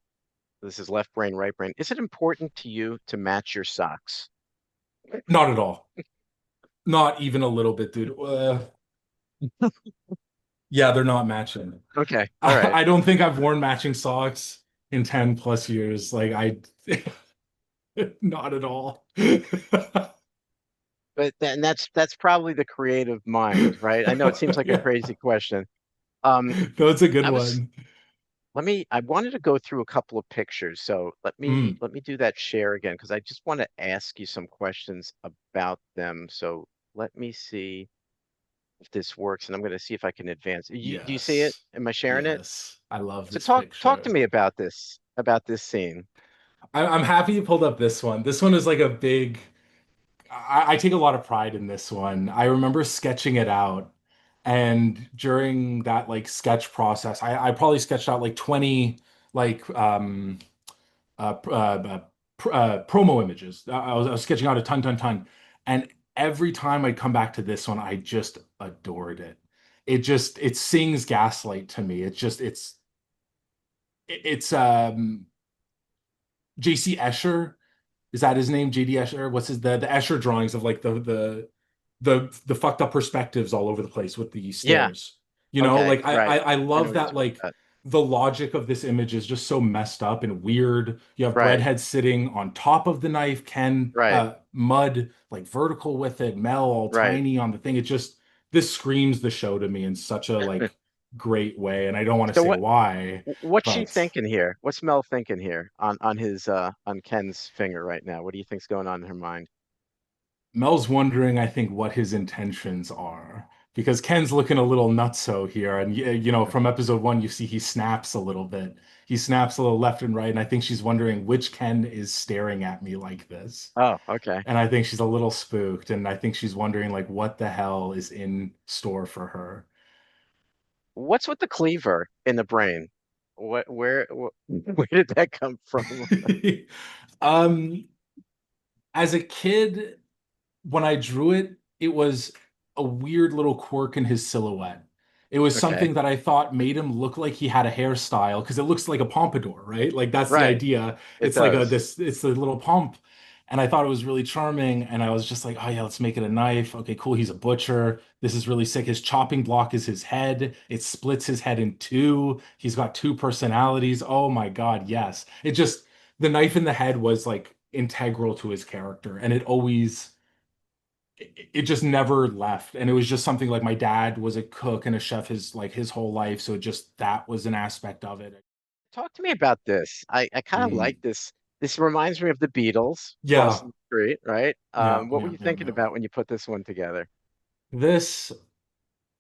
this is left brain, right brain. Is it important to you to match your socks? Not at all. Not even a little bit, dude. Yeah, they're not matching. Okay. All right. I don't think I've worn matching socks in 10 plus years. Like not at all. But then that's probably the creative mind, right? I know it seems like a Yeah. crazy question. Um, No, it's a good I was one. I wanted to go through a couple of pictures. So Mm, let me do that share again because I just want to ask you some questions about them. So let me see if this works, and I'm going to see if I can advance. Do you see it? yes. Am I sharing it? Yes. I love So this talk to picture. me about this scene. I'm happy you pulled up this one. This one is like a big, I take a lot of pride in this one. I remember sketching it out. And during that like sketch process, I probably sketched out like 20 like promo images. I was sketching out a ton. And every time I'd come back to this one, I just adored it. It sings Gaslight to me. It's JC Escher. Is that his name? JD Escher? What's his the Escher drawings of like the fucked up perspectives all over the place with the Yeah. stairs. You know, Okay. like Right. I I know love what you're that talking like about. the logic of this image is just so messed up and weird. You have Right. Breadhead sitting on top of the knife, Ken Right. Mud like vertical with it, Mel all Right. tiny on the thing. It just this screams the show to me in such a like great way. And I don't want to So say why, what's she but thinking here? What's Mel thinking here on his on Ken's finger right now? What do you think's going on in her mind? Mel's wondering, I think, what his intentions are because Ken's looking a little nutso here, and you know, from episode one, you see he snaps a little bit. He snaps a little left and right, and I think she's wondering which Ken is staring at me like this. Oh, okay. And I think she's a little spooked, and I think she's wondering like what the hell is in store for her. What's with the cleaver in the brain? Where did that come from? Um, as a kid, when I drew it, it was a weird little quirk in his silhouette. It was Okay. something that I thought made him look like he had a hairstyle because it looks like a pompadour, right? Like that's the Right. idea. It It's like a does. this it's the little pump. And I thought it was really charming. And I was just like, oh yeah, let's make it a knife. Okay, cool. He's a butcher. This is really sick. His chopping block is his head. It splits his head in two. He's got two personalities. Oh my God, yes. It just the knife in the head was like integral to his character. And it just never left. And it was just something like my dad was a cook and a chef his whole life. So just that was an aspect of it. Talk to me about this. I kind of like Mm. this. This reminds me of the Beatles Yeah, crossing the street, right? yeah, What were yeah, you yeah, thinking yeah. about when you put this one together? This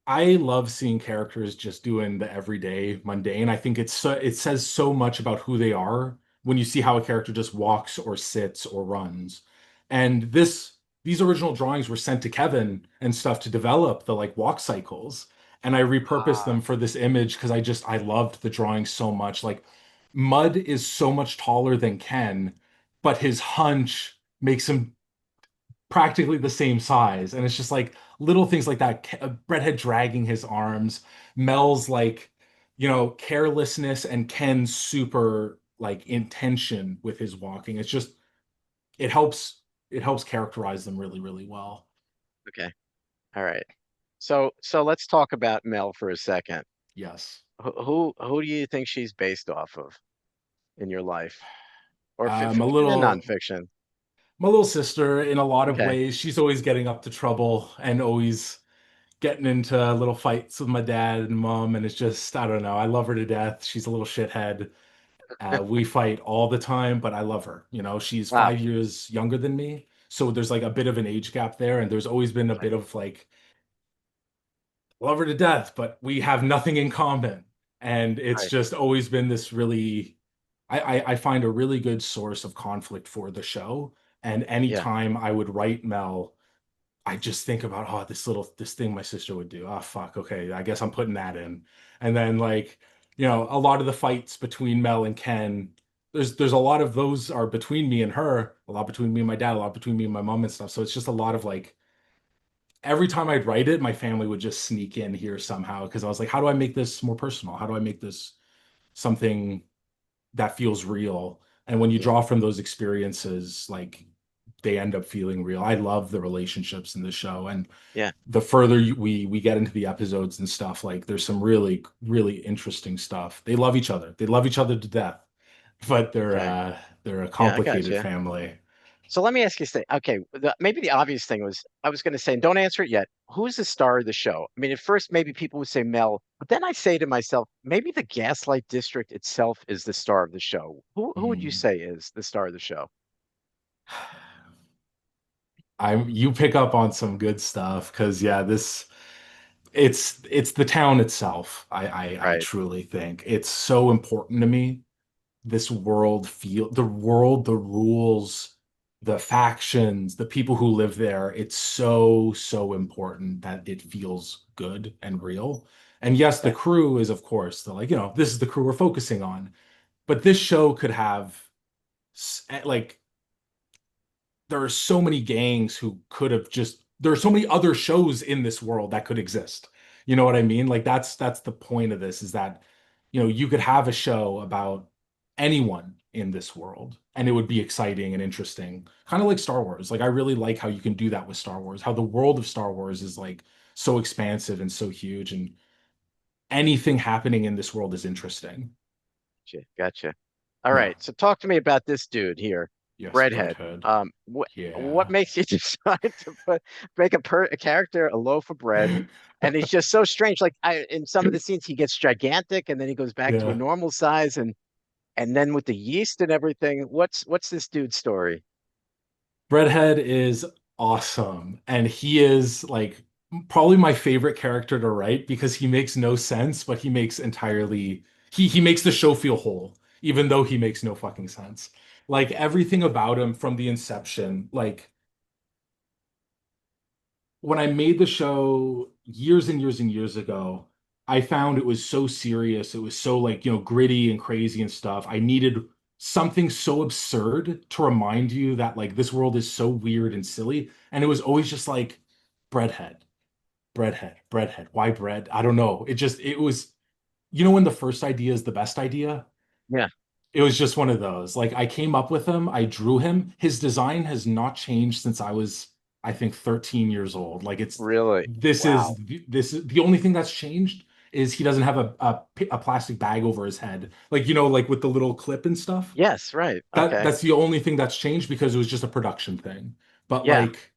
I love seeing characters just doing the everyday mundane. I think it says so much about who they are when you see how a character just walks or sits or runs. And these original drawings were sent to Kevin and stuff to develop the like walk cycles. And I repurposed Ah, them for this image because I loved the drawing so much. Like Mud is so much taller than Ken, but his hunch makes him practically the same size. And it's just like little things like that. Bredhead dragging his arms, Mel's like, you know, carelessness and Ken's super like intention with his walking. It's just it helps it helps characterize them really, really well. okay. All right. So let's talk about Mel for a second. Yes. Who do you think she's based off of in your life or My fiction and little nonfiction? my little sister in a lot of Okay. ways, she's always getting up to trouble and always getting into little fights with my dad and mom, and it's just I don't know. I love her to death. She's a little shithead. We fight all the time, but I love her. You know, she's Wow. 5 years younger than me. So there's like a bit of an age gap there. And there's always been a Right. bit of like, love her to death, but we have nothing in common. And it's Right. just always been this really, I find a really good source of conflict for the show. And Yeah. anytime I would write Mel, I just think about, oh, this thing my sister would do. Oh fuck, okay, I guess I'm putting that in. And then like, you know, a lot of the fights between Mel and Ken, there's a lot of those are between me and her, a lot between me and my dad, a lot between me and my mom and stuff. So it's just a lot of like every time I'd write it, my family would just sneak in here somehow because I was like, how do I make this more personal? How do I make this something that feels real? And when you Yeah. draw from those experiences, like they end up feeling real. I love the relationships in the show, and Yeah. the further we get into the episodes and stuff, like there's some really interesting stuff. They love each other. They love each other to death, but Okay. they're a Yeah, I got complicated you. family. So let me ask you this. Okay, maybe the obvious thing was I was going to say, and don't answer it yet. Who's the star of the show? I mean, at first maybe people would say Mel, but then I say to myself, maybe the Gaslight District itself is the star of the show. Who would you Mm. say is the star of the show? You pick up on some good stuff because yeah, this it's the town itself. I Right. truly think it's so important to me. This world feel the world, the rules, the factions, the people who live there. It's so important that it feels good and real. And yes, the Okay. crew is of course the like, this is the crew we're focusing on. But this show could have like there are so many gangs who could have just there are so many other shows in this world that could exist. You know what I mean? Like that's the point of this is that you could have a show about anyone in this world and it would be exciting and interesting. Kind of like Star Wars. Like I really like how you can do that with Star Wars. How the world of Star Wars is like so expansive and so huge and anything happening in this world is interesting. Gotcha. All Yeah. right. So talk to me about this dude here, Yes, Breadhead. Breadhead. What Yeah. makes you decide to make a character a loaf of bread? And he's just so strange. Like in some of the scenes, he gets gigantic, and then he goes back to a Yeah. normal size, and then with the yeast and everything, what's this dude's story? Redhead is awesome, and he is like probably my favorite character to write because he makes no sense, but he makes the show feel whole, even though he makes no fucking sense. Like everything about him from the inception, like when I made the show years and years and years ago, I found it was so serious. It was so like, gritty and crazy and stuff. I needed something so absurd to remind you that like this world is so weird and silly. And it was always just like breadhead, breadhead. Why bread? I don't know. It was, when the first idea is the best idea? Yeah, It was just one of those. Like I came up with him, I drew him. His design has not changed since I was, I think, 13 years old. Like really. Wow. this is the only thing that's changed is he doesn't have a plastic bag over his head. Like, like with the little clip and stuff. Yes, right. That Okay. that's the only thing that's changed because it was just a production thing. But Yeah, like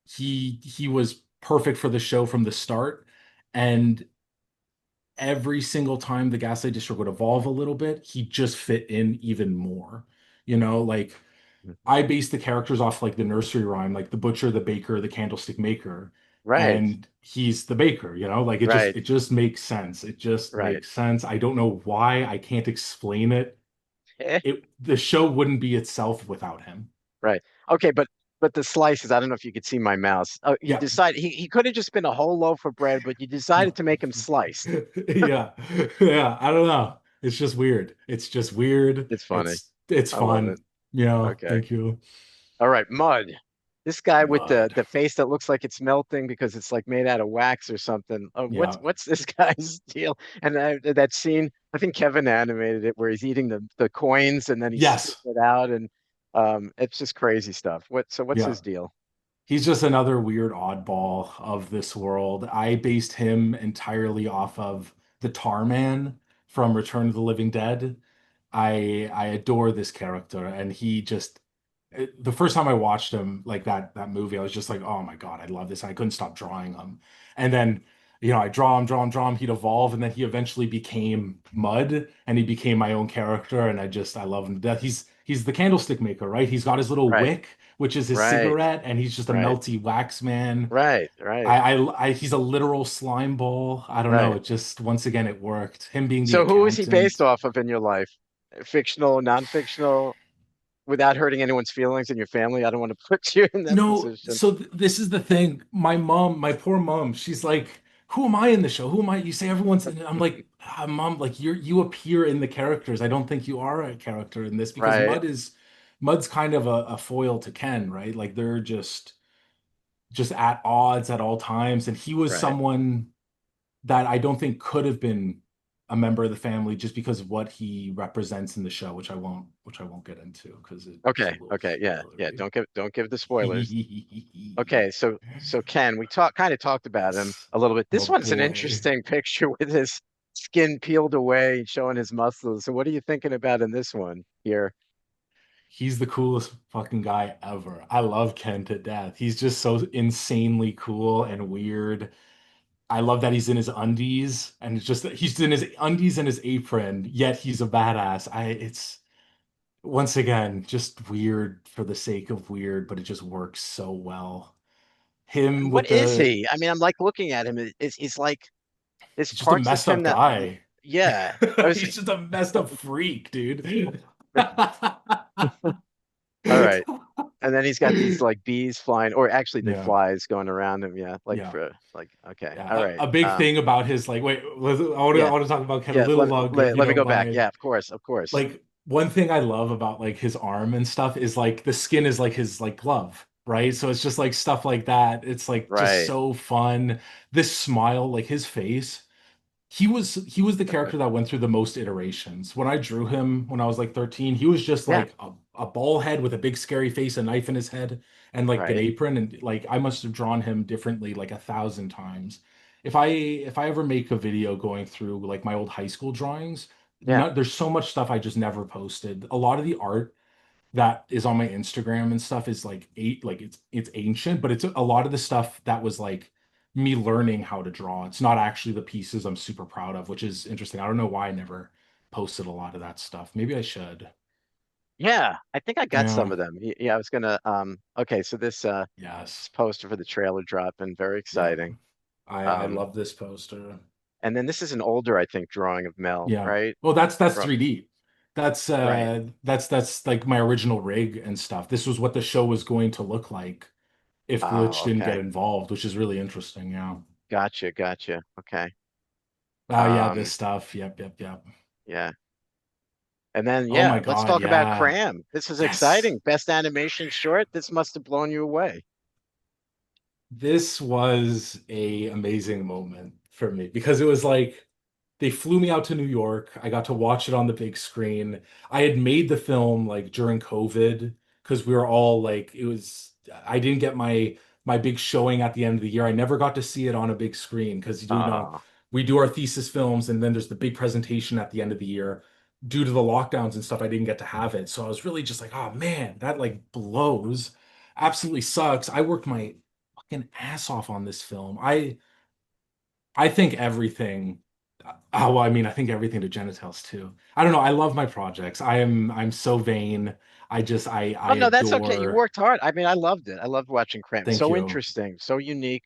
he was perfect for the show from the start. And every single time the Gaslight District would evolve a little bit, he just fit in even more. Like I based the characters off like the nursery rhyme, like the butcher, the baker, the candlestick maker, right, and he's the baker, like right, it just makes sense. It just right. makes sense. I don't know why. I can't explain it. The show wouldn't be itself without him. Right. Okay, but the slices, I don't know if you could see my mouse. Oh, you Yeah. decided he could have just been a whole loaf of bread, but you decided No. to make him sliced. Yeah. Yeah. I don't know. It's just weird. It's just weird. It's funny. It's I love it. fun. Yeah. Okay. Thank you. All right, Mud. This guy with the Mud. the face that looks like it's melting because it's like made out of wax or something. What's Yeah. what's this guy's deal? And that scene, I think Kevin animated it where he's eating the coins and then he spits Yes. it out and it's just crazy stuff. What's Yeah. his deal? He's just another weird oddball of this world. I based him entirely off of the Tar Man from Return of the Living Dead. I adore this character, and the first time I watched him like that movie, I was just like, oh my God, I love this. I couldn't stop drawing him. And then, I draw him, he'd evolve, and then he eventually became Mud, and he became my own character, and I love him to death. He's the candlestick maker, right? He's got his little Right, wick, which is his right, cigarette, and he's just a right, melty wax man. right, right, He's a literal slime ball. I don't know. right. It just once again it worked. Him being the So who is he based accountant. off of in your life? Fictional, non-fictional, without hurting anyone's feelings and your family? I don't want to put you in that No, position. so this is the thing. My poor mom, she's like, "Who am I in the show? Who am I?" You say everyone's, and I'm like, "Mom, like you appear in the characters. I don't think you are a character in this because Right, Mud's kind of a foil to Ken, right? Like they're just at odds at all times, and he was right. someone that I don't think could have been a member of the family just because of what he represents in the show, which I won't get into because it's a Okay, little okay, yeah, yeah. spoilery. Don't give the spoilers. Okay, so Ken, we kind of talked about him a little bit. Oh This one's an boy. interesting picture with his skin peeled away, showing his muscles. So what are you thinking about in this one here? He's the coolest fucking guy ever. I love Ken to death. He's just so insanely cool and weird. I love that he's in his undies and it's just that he's in his undies and his apron, yet he's a badass. It's once again just weird for the sake of weird, but it just works so well. Him What with is the he? I mean, I'm like looking at him. He's like there's he's just a parts of messed him up that guy. yeah. I was He's just a messed up freak, dude. all right. And then he's got these like bees flying, or actually they Yeah, flies going around him. Yeah, like yeah. for like okay, all Yeah, right. a big thing about his like wait, I Yeah, want to talk about Ken a yeah. little longer if you Let me don't go back. mind. Yeah, of course, of course. Like one thing I love about like his arm and stuff is like the skin is like his like glove, right? So it's just like stuff like that. It's like just Right. so fun. This smile, like his face. He was the character that went through the most iterations. When I drew him when I was like 13, he was just Yeah. like a ball head with a big scary face, a knife in his head, and like an Right. apron. And like I must have drawn him differently like 1,000 times. If I ever make a video going through like my old high school drawings, Yeah. there's so much stuff I just never posted. A lot of the art that is on my Instagram and stuff is like it's ancient, but it's a lot of the stuff that was like me learning how to draw. It's not actually the pieces I'm super proud of, which is interesting. I don't know why I never posted a lot of that stuff. Maybe I should. Yeah. I think I got some Yeah. of them. Yeah, I was gonna okay, so this Yes. poster for the trailer drop and very Yeah. exciting. I Um love this poster. and then this is an older, I think, drawing of Mel, Yeah. right? Well, that's Ro- 3D. That's Right. that's like my original rig and stuff. This was what the show was going to look like if Glitch Oh, didn't get okay. involved, which is really interesting. Yeah. Gotcha, gotcha. Okay. Oh yeah, this Um, stuff. Yep, yep, yep. yeah. And then Oh yeah, my let's God, talk about yeah. Cram. This is Yes. exciting. Best animation short. This must have blown you away. This was a amazing moment for me because it was like they flew me out to New York. I got to watch it on the big screen. I had made the film like during COVID because we were all like it was I didn't get my big showing at the end of the year. I never got to see it on a big screen because Oh, we do our thesis films and then there's the big presentation at the end of the year. Due to the lockdowns and stuff, I didn't get to have it. So I was really just like, oh man, that like blows. Absolutely sucks. I worked my fucking ass off on this film. I think everything. Well, I mean, I think everything to genitals too. I don't know. I love my projects. I'm so vain. I oh no, that's okay. You adore. worked hard. I mean, I loved it. I loved watching Cram. Thank So you. interesting, so unique.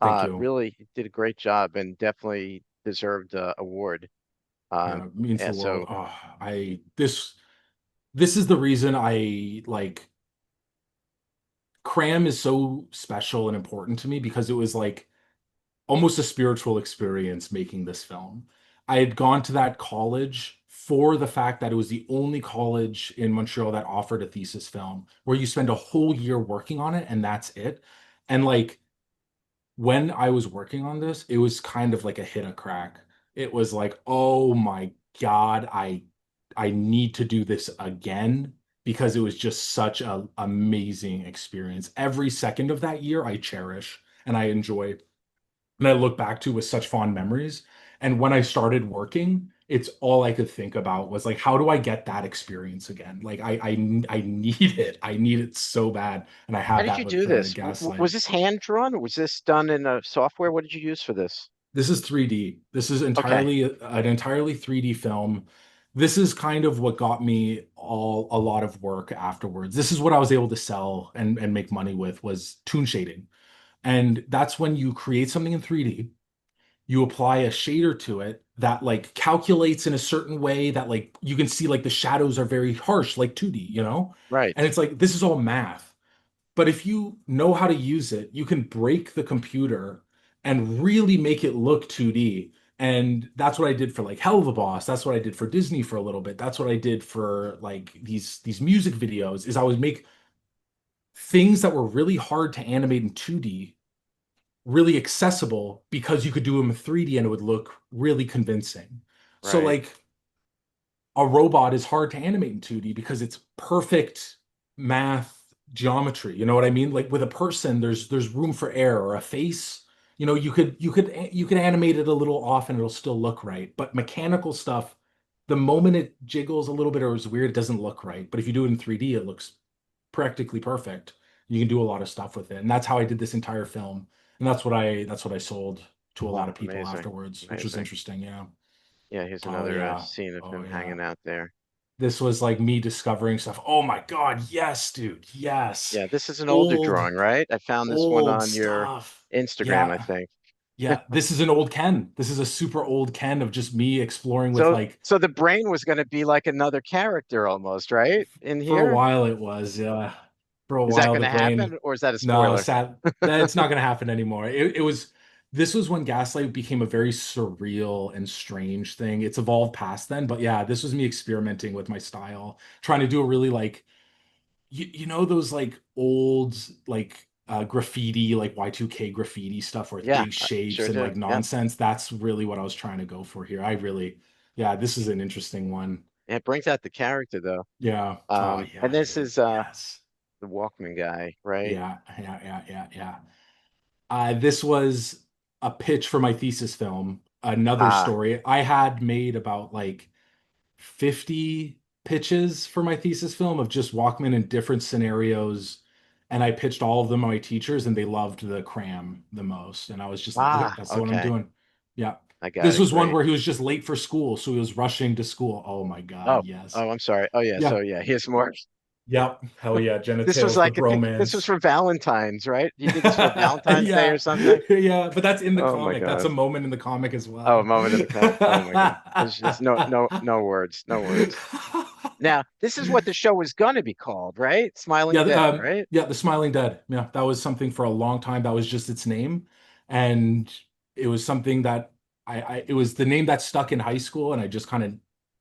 Thank you. Really did a great job and definitely deserved a award. Yeah, it means Yeah. the world. So Oh, this is the reason I like Cram is so special and important to me because it was like almost a spiritual experience making this film. I had gone to that college for the fact that it was the only college in Montreal that offered a thesis film where you spend a whole year working on it and that's it. And like when I was working on this, it was kind of like a hit a crack. It was like, oh my God, I need to do this again because it was just such an amazing experience. Every second of that year I cherish and I enjoy and I look back to with such fond memories. And when I started working, it's all I could think about was like, how do I get that experience again? Like I need it. I need it so bad. And I how have did that you with do the this? Was Gaslight. this hand drawn or was this done in a software? What did you use for this? This is 3D. This is Okay. entirely an entirely 3D film. This is kind of what got me all a lot of work afterwards. This is what I was able to sell and make money with was toon shading. And that's when you create something in 3D, you apply a shader to it that like calculates in a certain way that like you can see like the shadows are very harsh like 2D. Right. And it's like this is all math. But if you know how to use it, you can break the computer and really make it look 2D. And that's what I did for like Hell of a Boss. That's what I did for Disney for a little bit. That's what I did for like these music videos is I would make things that were really hard to animate in 2D really accessible because you could do them in 3D and it would look really convincing. So Right. like a robot is hard to animate in 2D because it's perfect math geometry. You know what I mean? Like with a person, there's room for error. Or a face, you could animate it a little off and it'll still look right. But mechanical stuff the moment it jiggles a little bit or is weird, it doesn't look right. But if you do it in 3D, it looks practically perfect. You can do a lot of stuff with it. And that's how I did this entire film. And that's what I sold to a lot of people Amazing. afterwards, which was Amazing. interesting. Yeah. Yeah, here's Oh another yeah. scene of Oh him yeah. hanging out there. This was like me discovering stuff. Oh my God, yes, dude. Yes. Yeah, this is an older Old, drawing, right? I found this one old on your stuff. Instagram, I Yeah. think. Yeah. This is an old Ken. This is a super old Ken of just me exploring with So, like so the brain was going to be like another character almost, right? In for a here. while it was, yeah. For a Is that while going the to brain. happen, or is that a No, spoiler? sad. That's not gonna happen anymore. It was this was when Gaslight became a very surreal and strange thing. It's evolved past then, but yeah, this was me experimenting with my style, trying to do a really like you know those like old like graffiti like Y2K graffiti stuff where it's Yeah, big I shapes sure and do. like Yeah, nonsense. That's really what I was trying to go for here. I really, yeah, this is an interesting one. it brings out the character though. Yeah. Oh And yeah, this dude. is Yes. the Walkman guy, right? Yeah, yeah, yeah, yeah, yeah. This was a pitch for my thesis film. Another Ah, story. I had made about like 50 pitches for my thesis film of just Walkman in different scenarios. And I pitched all of them to my teachers, and they loved the cram the most. And I was just like, okay, that's the one I'm okay. doing. Yeah. I got This it. was one Great. where he was just late for school. So he was rushing to school. Oh my God. Oh, Yes. oh, I'm sorry. Oh yeah. Yeah. So yeah, here's more. Yep. Hell yeah. This was Genitails, the like a pic. This was bromance. for Valentine's, right? You did this for Valentine's Day or Yeah, something? yeah, but that's in the Oh my comic. That's God. a moment in the comic as Oh, a well. moment in the comic. Oh my God. There's just no words. No words. Now, this is what the show was gonna be called, right? Smiling Yeah, Dead, right? yeah, the Smiling Dead. Yeah, that was something for a long time. That was just its name, and it was something that it was the name that stuck in high school, and I just kind of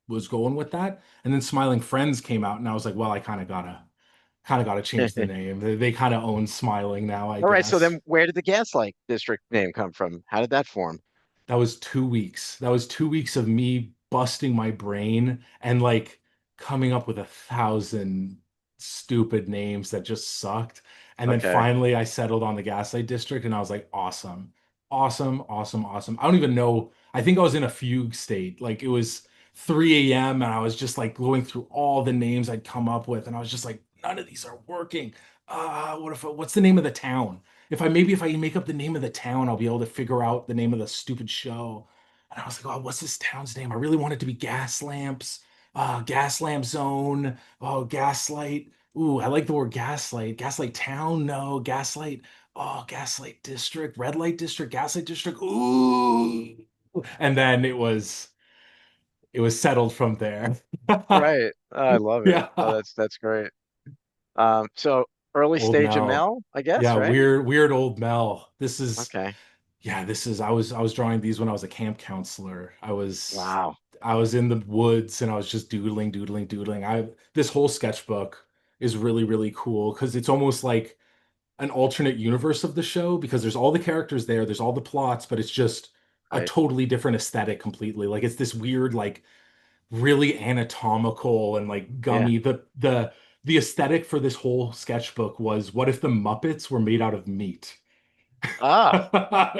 was going with that. And then Smiling Friends came out, and I was like, well, I kind of gotta change the name. They kind of own Smiling now, I All right. So guess. then, where did the Gaslight District name come from? How did that form? That was 2 weeks. That was 2 weeks of me busting my brain and like coming up with 1,000 stupid names that just sucked. And then Okay. finally I settled on the Gaslight District and I was like, awesome, awesome, awesome, awesome. I don't even know. I think I was in a fugue state. Like it was 3 a.m. and I was just like going through all the names I'd come up with. And I was just like, none of these are working. What's the name of the town? If I make up the name of the town, I'll be able to figure out the name of the stupid show. And I was like, oh, what's this town's name? I really want it to be Gas Lamps, Gas Lamp Zone, oh, Gaslight. Ooh, I like the word Gaslight. Gaslight Town, no, Gaslight. Oh, Gaslight District, Red Light District, Gaslight District. Ooh. And then it was settled from there. Right. I love it. Oh, Yeah. that's great. So early Old stage of Mel. Mel, I guess, Yeah, right? weird old Mel. This is Okay. Yeah, I was drawing these when I was a camp counselor. Wow. I was in the woods and I was just doodling, doodling, doodling. I This whole sketchbook is really, really cool because it's almost like an alternate universe of the show because there's all the characters there, there's all the plots, but it's just a Right. totally different aesthetic completely. Like it's this weird, like really anatomical and like Yeah. gummy. The aesthetic for this whole sketchbook was what if the Muppets were made out of meat? Ah,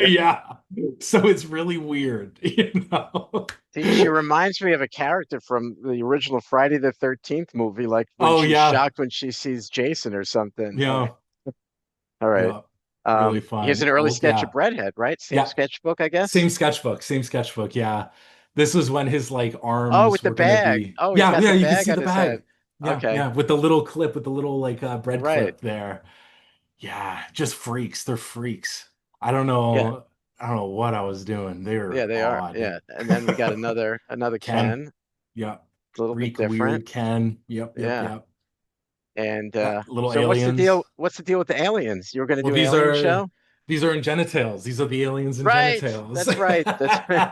yeah. Yeah. So it's really weird, you know? She reminds me of a character from the original Friday the 13th movie, like when Oh she's yeah. shocked when she sees Jason or something. Yeah. All right. Yeah. Really Here's fun. an early Oh sketch of yeah. Breadhead, right? Same Yeah. sketchbook, I guess. Same sketchbook. Same sketchbook. Yeah. This was when his like Oh, with arms the were gonna bag. be. Oh, he's Yeah, got yeah, the you can bag see on the his head. bag. Yeah, Okay. yeah, with the little clip, with the little like bread Right. clip there. Yeah, just freaks. They're freaks. Yeah. I don't know what I was doing. They Yeah, were they are. odd. Yeah. And then we got another Ken. Ken, Yeah. a little bit Freak, different. weird Ken. Yep, yep, Yeah. yep. And Little so what's the deal? aliens. What's the deal with the aliens? You were going to Well, do an alien show? these are in genitals. These are the aliens in Right. genitals. That's right. That's right.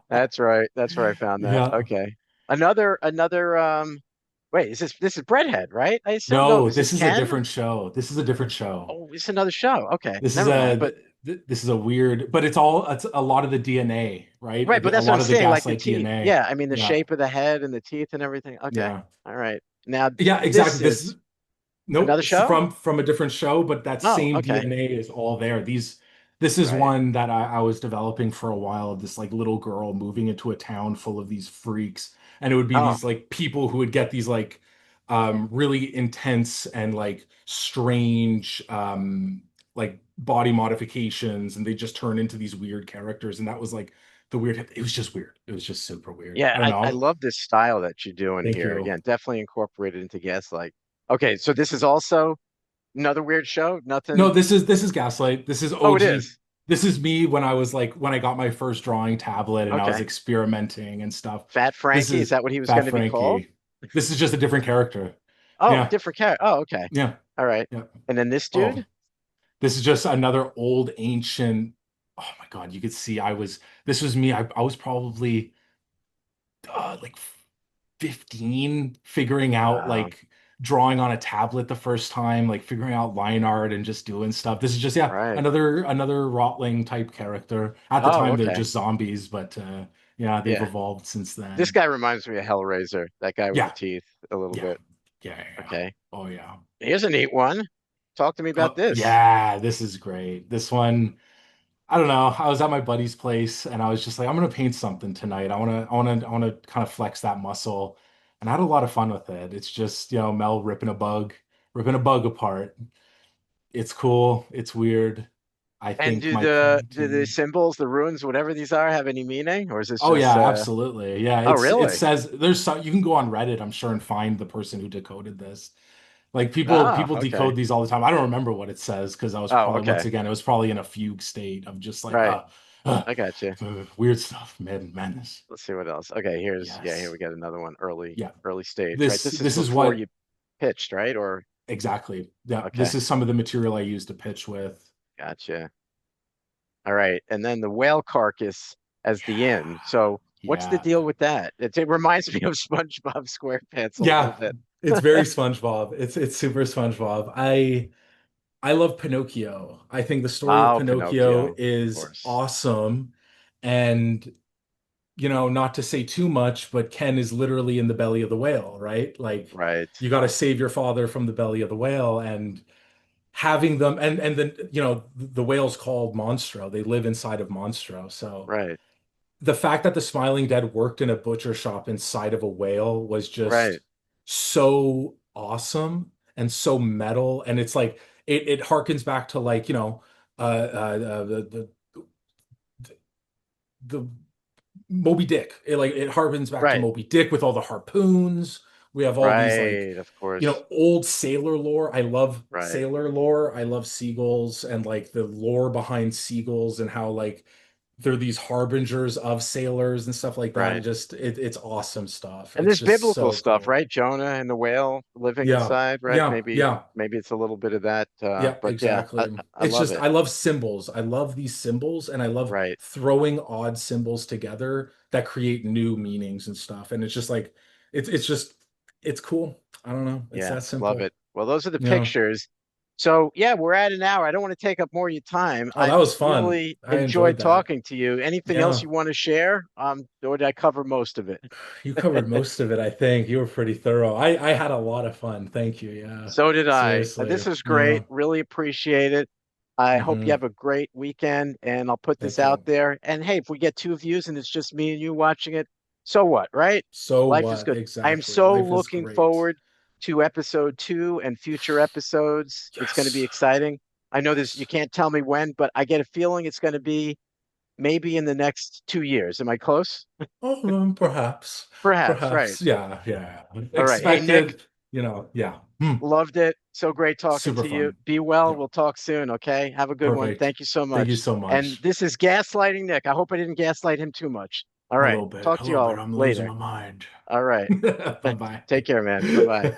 That's right. That's where I found that. Yeah. Okay. Another wait, this is Breadhead, right? I assume. No, No, this is this is a Ken. different show. This is a different show. Oh, it's another show. Okay. This is Never mind. But this is a weird, but it's a lot of the DNA, right? right, but A that's what I'm lot of the saying, like the Gaslight teeth. DNA. Yeah, I mean the Yeah. shape of the head and the teeth and everything. Okay. Yeah. All right. Now Yeah, this exactly. This is Nope, another it's show? from a different show, but that Oh, same okay. DNA is all there. This is Right. one that I was developing for a while of this like little girl moving into a town full of these freaks. And it would be Oh, these like people who would get these like really intense and like strange like body modifications and they just turn into these weird characters. And that was like the weird it was just weird. It was just super weird. yeah. I don't I know. love this style that you're doing Thank here. you. Again, definitely incorporated into Gaslight. Okay, so this is also another weird show. No, Nothing. this is Gaslight. This is Oh, it OG. is. This is me when I was like when I got my first drawing tablet and I was Okay. experimenting and stuff. Fat This Frankie, is is that what he was Fat going to be called? Frankie. This is just a different character. Oh, Yeah, different character. Oh, okay. yeah, All right. yeah. And then this Oh, dude? this is just another old ancient. Oh my God, you could see this was me. I was probably like 15 figuring out like drawing on a tablet the first time, like figuring out line art and just doing stuff. This is just yeah, Right. another Rotling type character. At the Oh, time they're okay. just zombies, but yeah, they've Yeah. evolved since This then. guy reminds me of Hellraiser, that guy with the Yeah, teeth a little yeah, bit. yeah, yeah. Yeah. Okay. Oh yeah. Here's a neat one. Talk to me about this. Yeah, this is great. This one I don't know. I was at my buddy's place and I was just like, I'm gonna paint something tonight. I wanna kind of flex that muscle. And I had a lot of fun with it. It's just, Mel ripping a bug apart. It's cool. It's weird. I And think my do the painting. symbols, the runes, whatever these are, have any meaning? Or is this Oh just yeah, absolutely. Yeah, oh it really? says there's some you can go on Reddit, I'm sure, and find the person who decoded this. Like Ah, people okay. decode these all the time. I don't remember what it says because I was Oh, probably once okay. again, it was probably in a fugue state of just like Right. uh, I got you. weird stuff, madness. Let's see what else. Okay, here Yes. we got another one Yeah. early stage, right? This This is this is before what you pitched, right? Or exactly. Yeah, this okay, is some of the material I used to pitch with. gotcha. All right. And then the whale carcass as the Yeah. end. So what's the Yeah. deal with that? It reminds me of SpongeBob SquarePants a little Yeah. bit. It's very SpongeBob. It's super SpongeBob. I love Pinocchio. I think the story of Oh, Pinocchio Pinocchio, of is course. awesome. And not to say too much, but Ken is literally in the belly of the whale, right? Like Right. you got to save your father from the belly of the whale and having them and then the whale's called Monstro. They live inside of Monstro. So Right. the fact that the Smiling Dead worked in a butcher shop inside of a whale was just Right. so awesome and so metal. And it's like it harkens back to like, the Moby Dick. It harkens back to Right. Moby Dick with all the harpoons. We have all these like, Right. Of course. old sailor lore. I love Right. sailor lore. I love seagulls and like the lore behind seagulls and how like they're these harbingers of sailors and stuff like that. Right. It's awesome stuff. And It's there's just biblical so stuff, cool. right? Jonah and the whale living Yeah. inside, right? Yeah. Maybe Yeah. maybe it's a little bit of that. Yeah, But yeah, I, exactly. I It's love just it. I love symbols. I love these symbols and I love Right. throwing odd symbols together that create new meanings and stuff. And it's just like it's just it's cool. I don't know. It's Yeah, that love simple. it. Well, those are the Yeah. pictures. So yeah, we're at an hour. I don't want to take up more of your time. Oh, I that was fun. really I enjoyed enjoyed that. talking to you. Anything else Yeah. you want to share? Or did I cover most of it? You covered most of it, I think. You were pretty thorough. I had a lot of fun. Thank you. Yeah. So did I. Seriously. This is Yeah. great. Really appreciate it. I hope you Hmm. have a great weekend, and I'll put this Thank out you. there. And hey, if we get two views and it's just me and you watching it, so what, right? So Life is what? good. I am Exactly. so Life is looking great. forward to episode 2 and future episodes. It's going to be Yes. exciting. I know this, you Yes. can't tell me when, but I get a feeling it's going to be maybe in the next 2 years. Am I close? Oh, perhaps. Perhaps, right. Perhaps. Yeah. Yeah. All right. Hey, Nick, Expected, yeah. Hmm. loved it. So great talking Super to you. fun. Be well. Yeah. We'll talk soon. Okay. Have a good one. Perfect. Thank you so Thank you much. so And much. this is Gaslighting Nick. I hope I didn't gaslight him too much. All A right. little bit. Talk A to you little bit. all I'm losing later. my mind. All right. Bye-bye. Take care, man. Bye bye.